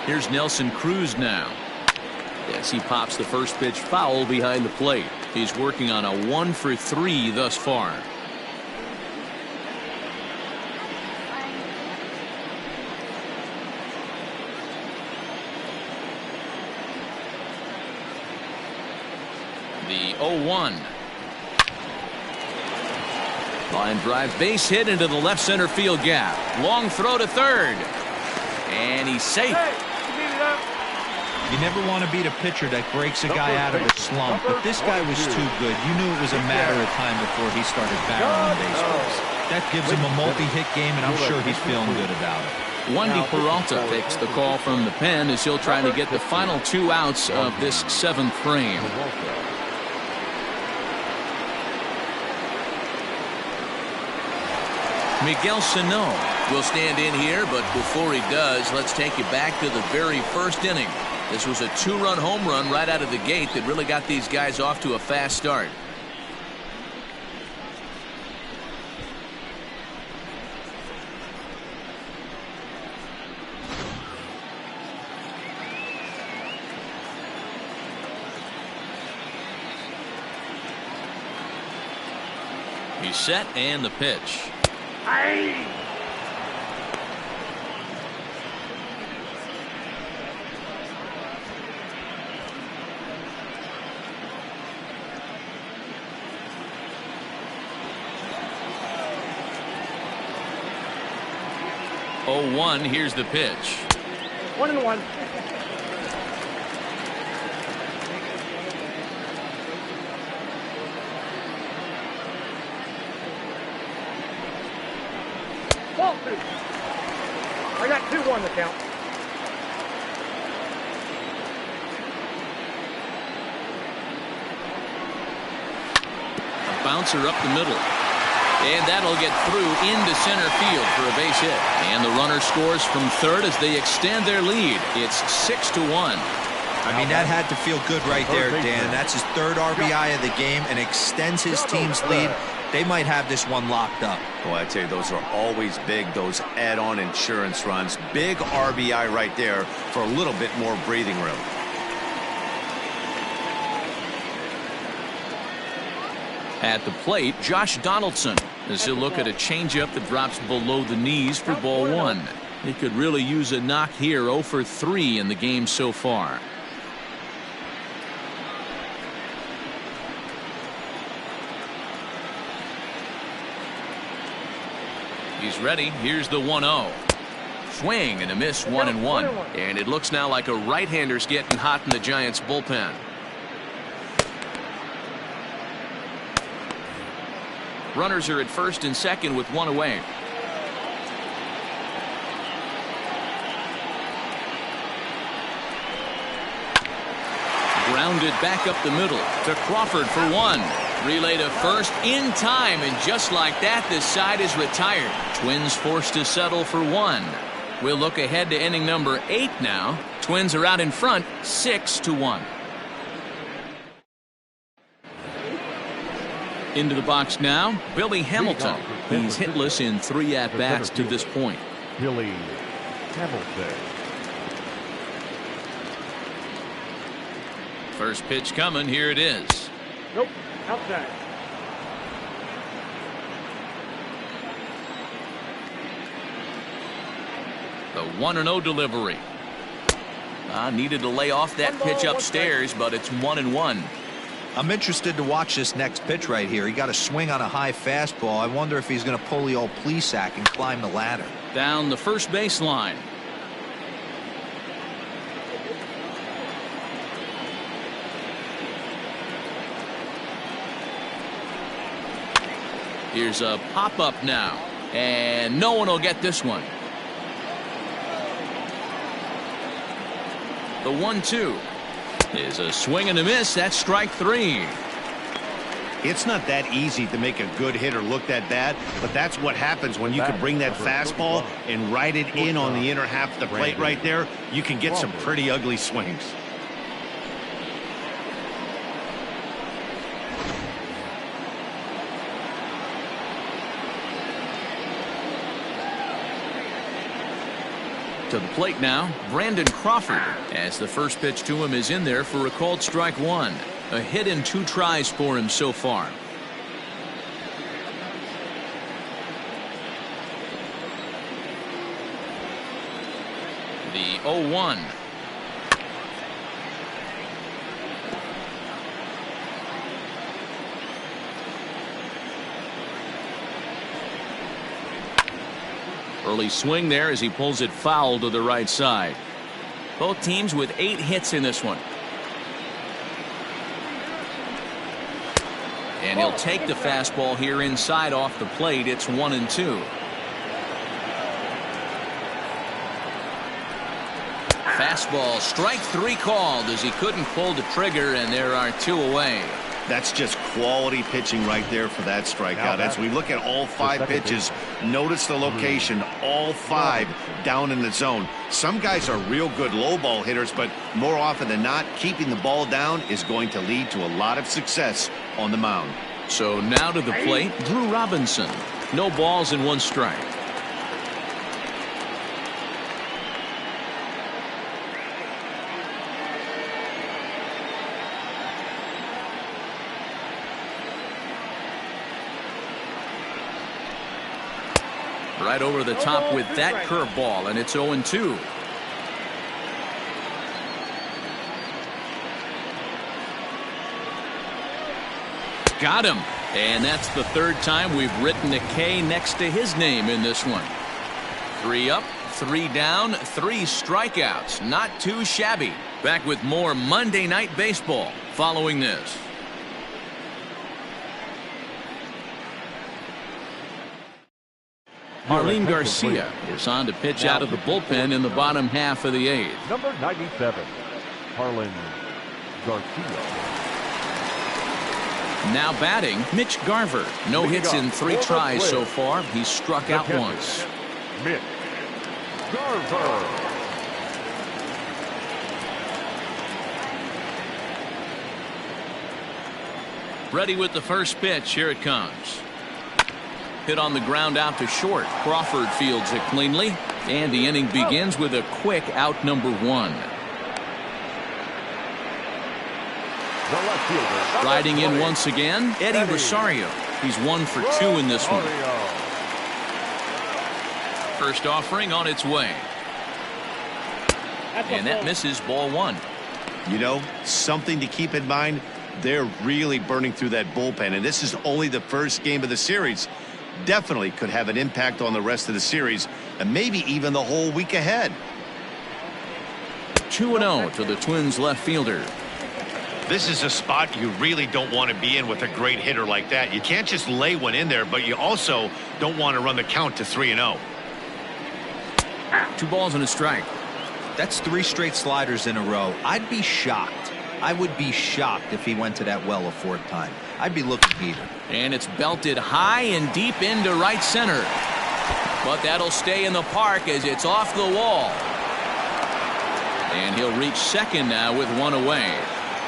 Here's Nelson Cruz now. Yes, he pops the first pitch foul behind the plate. He's working on a 1 for 3 thus far. The 0-1. Line drive, base hit into the left center field gap. Long throw to third. And he's safe. You never want to beat a pitcher that breaks a guy out of a slump, but this guy was too good. You knew it was a matter of time before he started barreling baseballs. That gives him a multi-hit game, and I'm sure he's feeling good about it. Wandy Peralta takes the call from the pen as he'll try to get the final 2 outs of this 7th frame. Miguel Sano will stand in here, but before he does, let's take you back to the very first inning. This was a 2-run home run right out of the gate that really got these guys off to a fast start. He's set, and the pitch. Aye. Oh, 1. Here's the pitch. 1-1. Ball 2. I got 2-1 to count. A bouncer up the middle. And that'll get through into center field for a base hit. And the runner scores from third as they extend their lead. It's 6-1. I mean, that had to feel good right there, Dan. That's his 3rd RBI of the game and extends his team's lead. They might have this one locked up. Well, I tell you, those are always big, those add-on insurance runs. Big RBI right there for a little bit more breathing room. At the plate, Josh Donaldson, as he'll look at a changeup that drops below the knees for ball 1. He could really use a knock here. 0 for 3 in the game so far. He's ready. Here's the 1-0. Swing and a miss, 1-1. And it looks now like a right-hander's getting hot in the Giants bullpen. Runners are at first and second with 1 away. Grounded back up the middle to Crawford for one. Relay to first in time, and just like that, this side is retired. Twins forced to settle for one. We'll look ahead to inning number 8 now. Twins are out in front, 6-1. Into the box now, Billy Hamilton. He's hitless in 3 at-bats to this point. Billy Hamilton. First pitch coming, here it is. Nope. Outside. The 1-0 delivery. Needed to lay off that pitch upstairs, but it's 1-1. I'm interested to watch this next pitch right here. He got a swing on a high fastball. I wonder if he's going to pull the old Plesac and climb the ladder. Down the first baseline. Here's a pop-up now, and no one will get this one. The 1-2 is a swing and a miss. That's strike 3. It's not that easy to make a good hitter look that bad, but that's what happens when you can bring that fastball and ride it in on the inner half of the plate right there. You can get some pretty ugly swings. To the plate now, Brandon Crawford, as the first pitch to him is in there for a called strike 1. A hit in 2 tries for him so far. The 0-1. Early swing there as he pulls it foul to the right side. Both teams with 8 hits in this one. And he'll take the fastball here inside off the plate. It's 1-2. Fastball, strike 3 called as he couldn't pull the trigger, and there are 2 away. That's just quality pitching right there for that strikeout. As we look at all 5 pitches, notice the location, all 5 down in the zone. Some guys are real good low ball hitters, but more often than not, keeping the ball down is going to lead to a lot of success on the mound. So now to the plate, Drew Robinson. No balls and 1 strike. Right over the top with that curveball, and it's 0-2. Got him. And that's the 3rd time we've written a K next to his name in this one. 3 up, 3 down, 3 strikeouts. Not too shabby. Back with more Monday Night Baseball following this. Marlene Garcia is on to pitch out of the bullpen in the bottom half of the 8th. Number 97, Marlene Garcia. Now batting, Mitch Garver. No hits in 3 tries so far. He's struck out once. Mitch Garver. Ready with the first pitch. Here it comes. Hit on the ground out to short. Crawford fields it cleanly, and the inning begins with a quick out number 1. Riding in once again, Eddie Rosario. He's 1 for 2 in this one. First offering on its way. And that misses, ball 1. You know, something to keep in mind, they're really burning through that bullpen, and this is only the first game of the series. Definitely could have an impact on the rest of the series, and maybe even the whole week ahead. 2-0 to the Twins left fielder. This is a spot you really don't want to be in with a great hitter like that. You can't just lay one in there, but you also don't want to run the count to 3-0. 2 balls and a strike. That's 3 straight sliders in a row. I'd be shocked. I would be shocked if he went to that well a fourth time. I'd be looking heater. And it's belted high and deep into right center. But that'll stay in the park as it's off the wall. And he'll reach second now with one away.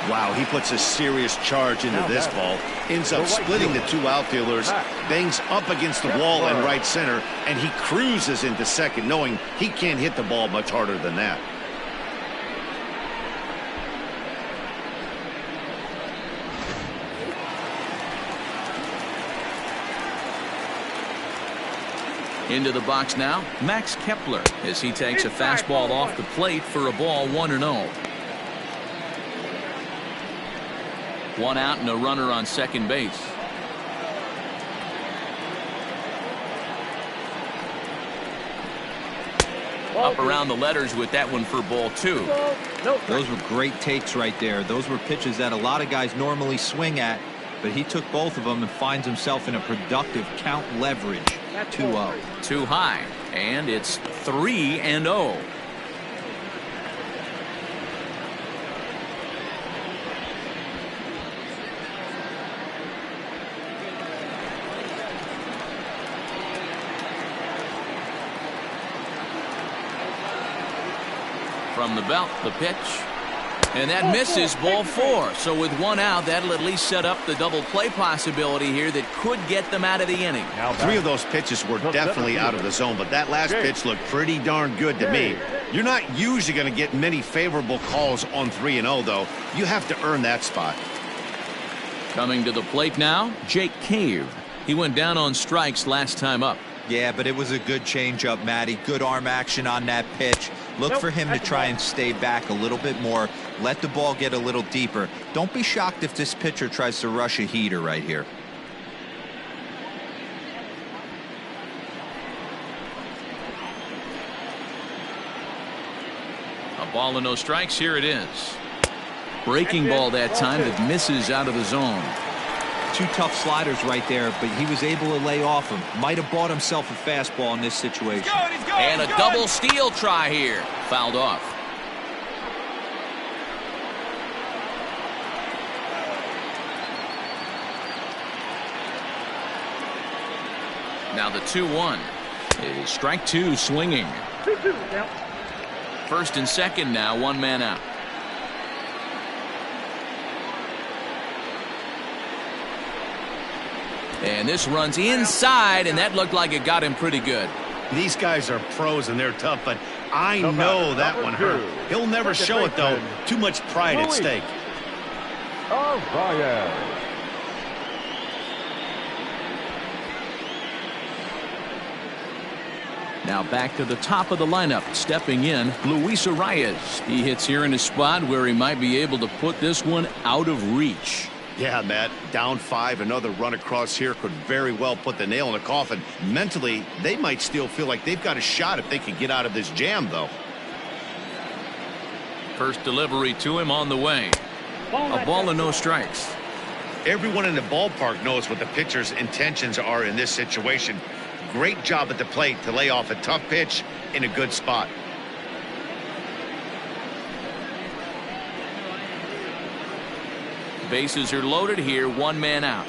Wow, he puts a serious charge into this ball. Ends up splitting the two outfielders, bangs up against the wall in right center, and he cruises into second, knowing he can't hit the ball much harder than that. Into the box now, Max Kepler, as he takes a fastball off the plate for a ball 1-0. One out and a runner on second base. Up around the letters with that one for ball 2. Those were great takes right there. Those were pitches that a lot of guys normally swing at, but he took both of them and finds himself in a productive count leverage. 2-0. Too high, and it's 3-0. From the belt, the pitch. And that misses, ball 4. So with one out, that'll at least set up the double play possibility here that could get them out of the inning. Three of those pitches were definitely out of the zone, but that last pitch looked pretty darn good to me. You're not usually going to get many favorable calls on 3-0, though. You have to earn that spot. Coming to the plate now, Jake Cave. He went down on strikes last time up. Yeah, but it was a good changeup, Matty. Good arm action on that pitch. Look for him to try and stay back a little bit more. Let the ball get a little deeper. Don't be shocked if this pitcher tries to rush a heater right here. A ball and no strikes. Here it is. Breaking ball that time that misses out of the zone. Two tough sliders right there, but he was able to lay off him. Might have bought himself a fastball in this situation. And a double steal try here. Fouled off. Now the 2-1 is strike 2 swinging. First and second now, one man out. And this runs inside, and that looked like it got him pretty good. These guys are pros and they're tough, but I know that one hurt. He'll never show it, though. Too much pride at stake. Now back to the top of the lineup. Stepping in, Luis Arias. He hits here in a spot where he might be able to put this one out of reach. Yeah, Matt, down 5, another run across here could very well put the nail in the coffin. Mentally, they might still feel like they've got a shot if they could get out of this jam, though. First delivery to him on the way. A ball and no strikes. Everyone in the ballpark knows what the pitcher's intentions are in this situation. Great job at the plate to lay off a tough pitch in a good spot. Bases are loaded here, one man out.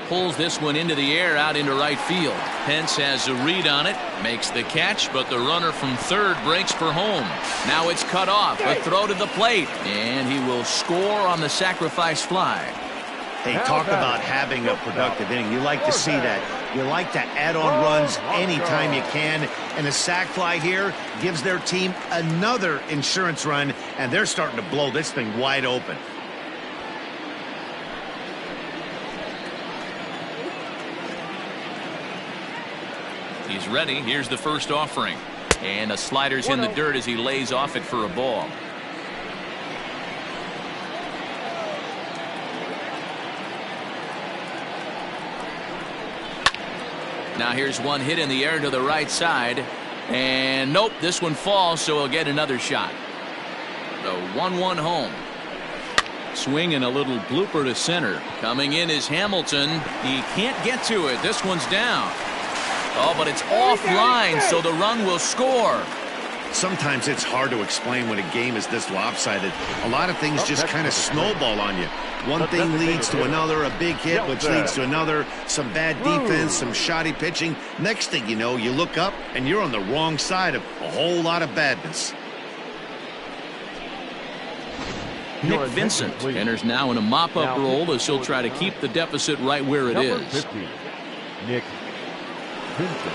Pulls this one into the air out into right field. Pence has a read on it, makes the catch, but the runner from third breaks for home. Now it's cut off, a throw to the plate, and he will score on the sacrifice fly. Hey, talk about having a productive inning. You like to see that. You like to add on runs anytime you can. And a sac fly here gives their team another insurance run, and they're starting to blow this thing wide open. He's ready. Here's the first offering. And a slider's in the dirt as he lays off it for a ball. Now here's one hit in the air to the right side. And nope, this one falls, so he'll get another shot. The 1-1 home. Swing and a little blooper to center. Coming in is Hamilton. He can't get to it. This one's down. Oh, but it's offline, so the run will score. Sometimes it's hard to explain when a game is this lopsided. A lot of things just kind of snowball on you. One thing leads to another, a big hit, which leads to another, some bad defense, some shoddy pitching. Next thing you know, you look up and you're on the wrong side of a whole lot of badness. Nick Vincent enters now in a mop-up role as he'll try to keep the deficit right where it is. 15, Nick Vincent.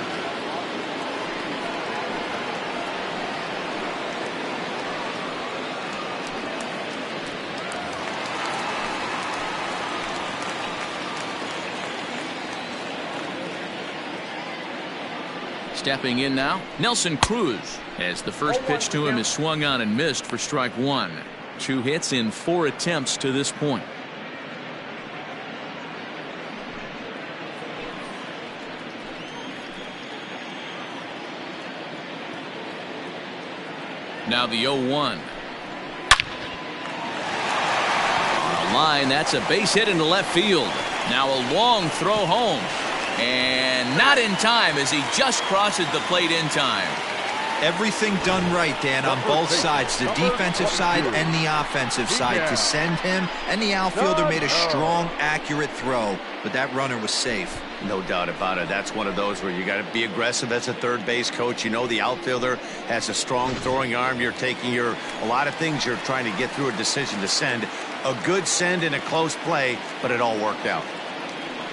Stepping in now, Nelson Cruz, as the first pitch to him is swung on and missed for strike one. 2 hits in 4 attempts to this point. Now the 0-1. On the line, that's a base hit into left field. Now a long throw home. And not in time as he just crosses the plate in time. Everything done right, Dan, on both sides, the defensive side and the offensive side. To send him, and the outfielder made a strong, accurate throw, but that runner was safe. No doubt about it. That's one of those where you got to be aggressive as a third base coach. You know the outfielder has a strong throwing arm. You're taking a lot of things you're trying to get through a decision to send. A good send in a close play, but it all worked out.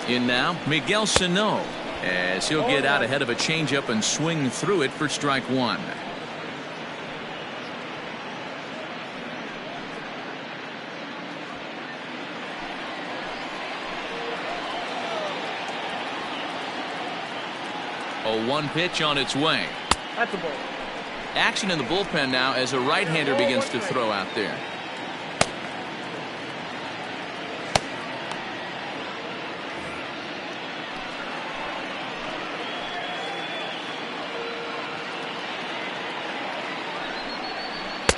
In now, Miguel Sano, as he'll get out ahead of a changeup and swing through it for strike one. A 1 pitch on its way. That's a ball. Action in the bullpen now as a right-hander begins to throw out there.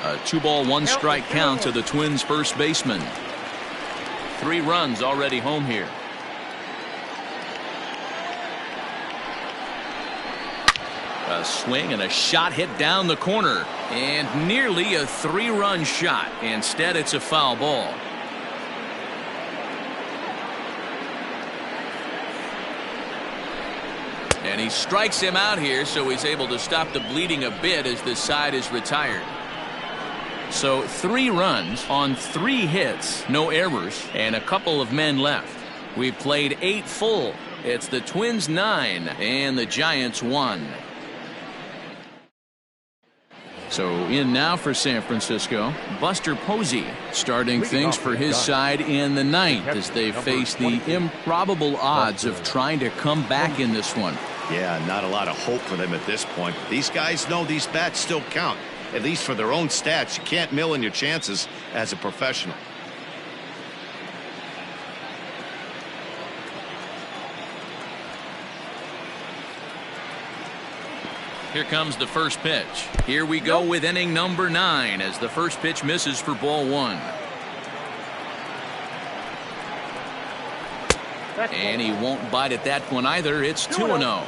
A 2-ball, 1-strike count to the Twins' first baseman. 3 runs already home here. A swing and a shot hit down the corner, and nearly a 3-run shot. Instead, it's a foul ball. And he strikes him out here, so he's able to stop the bleeding a bit as this side is retired. So 3 runs on 3 hits, no errors, and a couple of men left. We've played 8 full. It's the Twins 9 and the Giants 1. So in now for San Francisco, Buster Posey starting things for his side in the 9th as they face the improbable odds of trying to come back in this one. Yeah, not a lot of hope for them at this point. These guys know these bats still count. At least for their own stats. You can't mill in your chances as a professional. Here comes the first pitch. Here we go with inning number 9 as the first pitch misses for ball 1. And he won't bite at that one either. It's 2-0.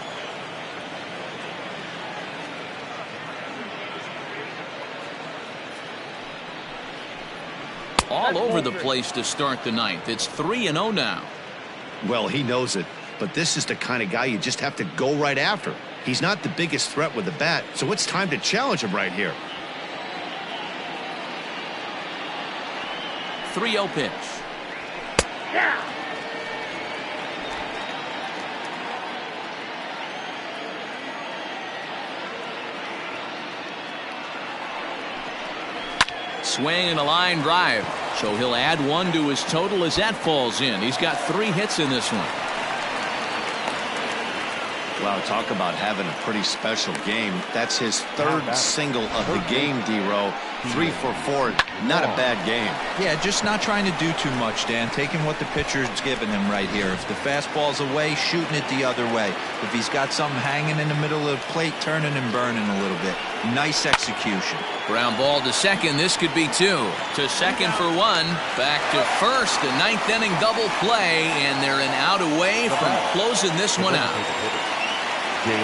All over the place to start the 9th. It's 3-0 now. Well, he knows it, but this is the kind of guy you just have to go right after. He's not the biggest threat with the bat, so it's time to challenge him right here. 3-0 pitch. Yeah. Swing and a line drive. So he'll add 1 to his total as that falls in. He's got 3 hits in this one. Wow, talk about having a pretty special game. That's his 3rd single of the game, D-Row. 3 for 4. Not a bad game. Yeah, just not trying to do too much, Dan. Taking what the pitcher's giving him right here. If the fastball's away, shooting it the other way. If he's got something hanging in the middle of the plate, turning and burning a little bit. Nice execution. Ground ball to second. This could be 2. To second for 1. Back to first. A 9th inning double play, and they're an out away from closing this one out. Davis.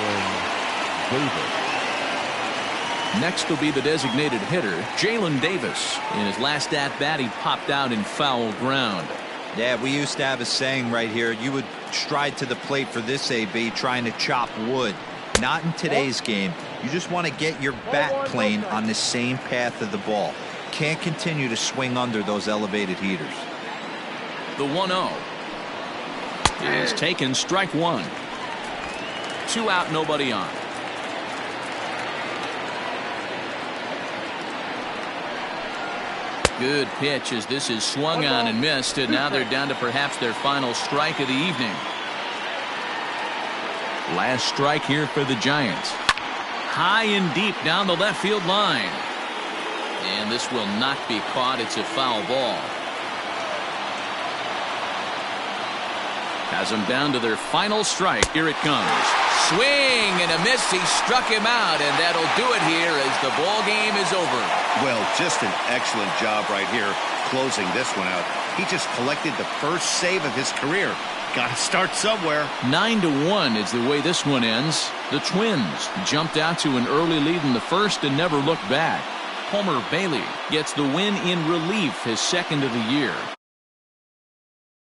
Next will be the designated hitter, Jalen Davis. In his last at-bat, he popped out in foul ground. Yeah, we used to have a saying right here. You would stride to the plate for this AB trying to chop wood. Not in today's game. You just want to get your bat plane on the same path of the ball. Can't continue to swing under those elevated heaters. The 1-0 is taken, strike one. 2 out, nobody on. Good pitch as this is swung on and missed, and now they're down to perhaps their final strike of the evening. Last strike here for the Giants. High and deep down the left field line. And this will not be caught. It's a foul ball. Has them down to their final strike. Here it comes. Swing and a miss. He struck him out, and that'll do it here as the ball game is over. Well, just an excellent job right here closing this one out. He just collected the first save of his career. Got to start somewhere. 9-1 is the way this one ends. The Twins jumped out to an early lead in the first and never looked back. Homer Bailey gets the win in relief, his second of the year.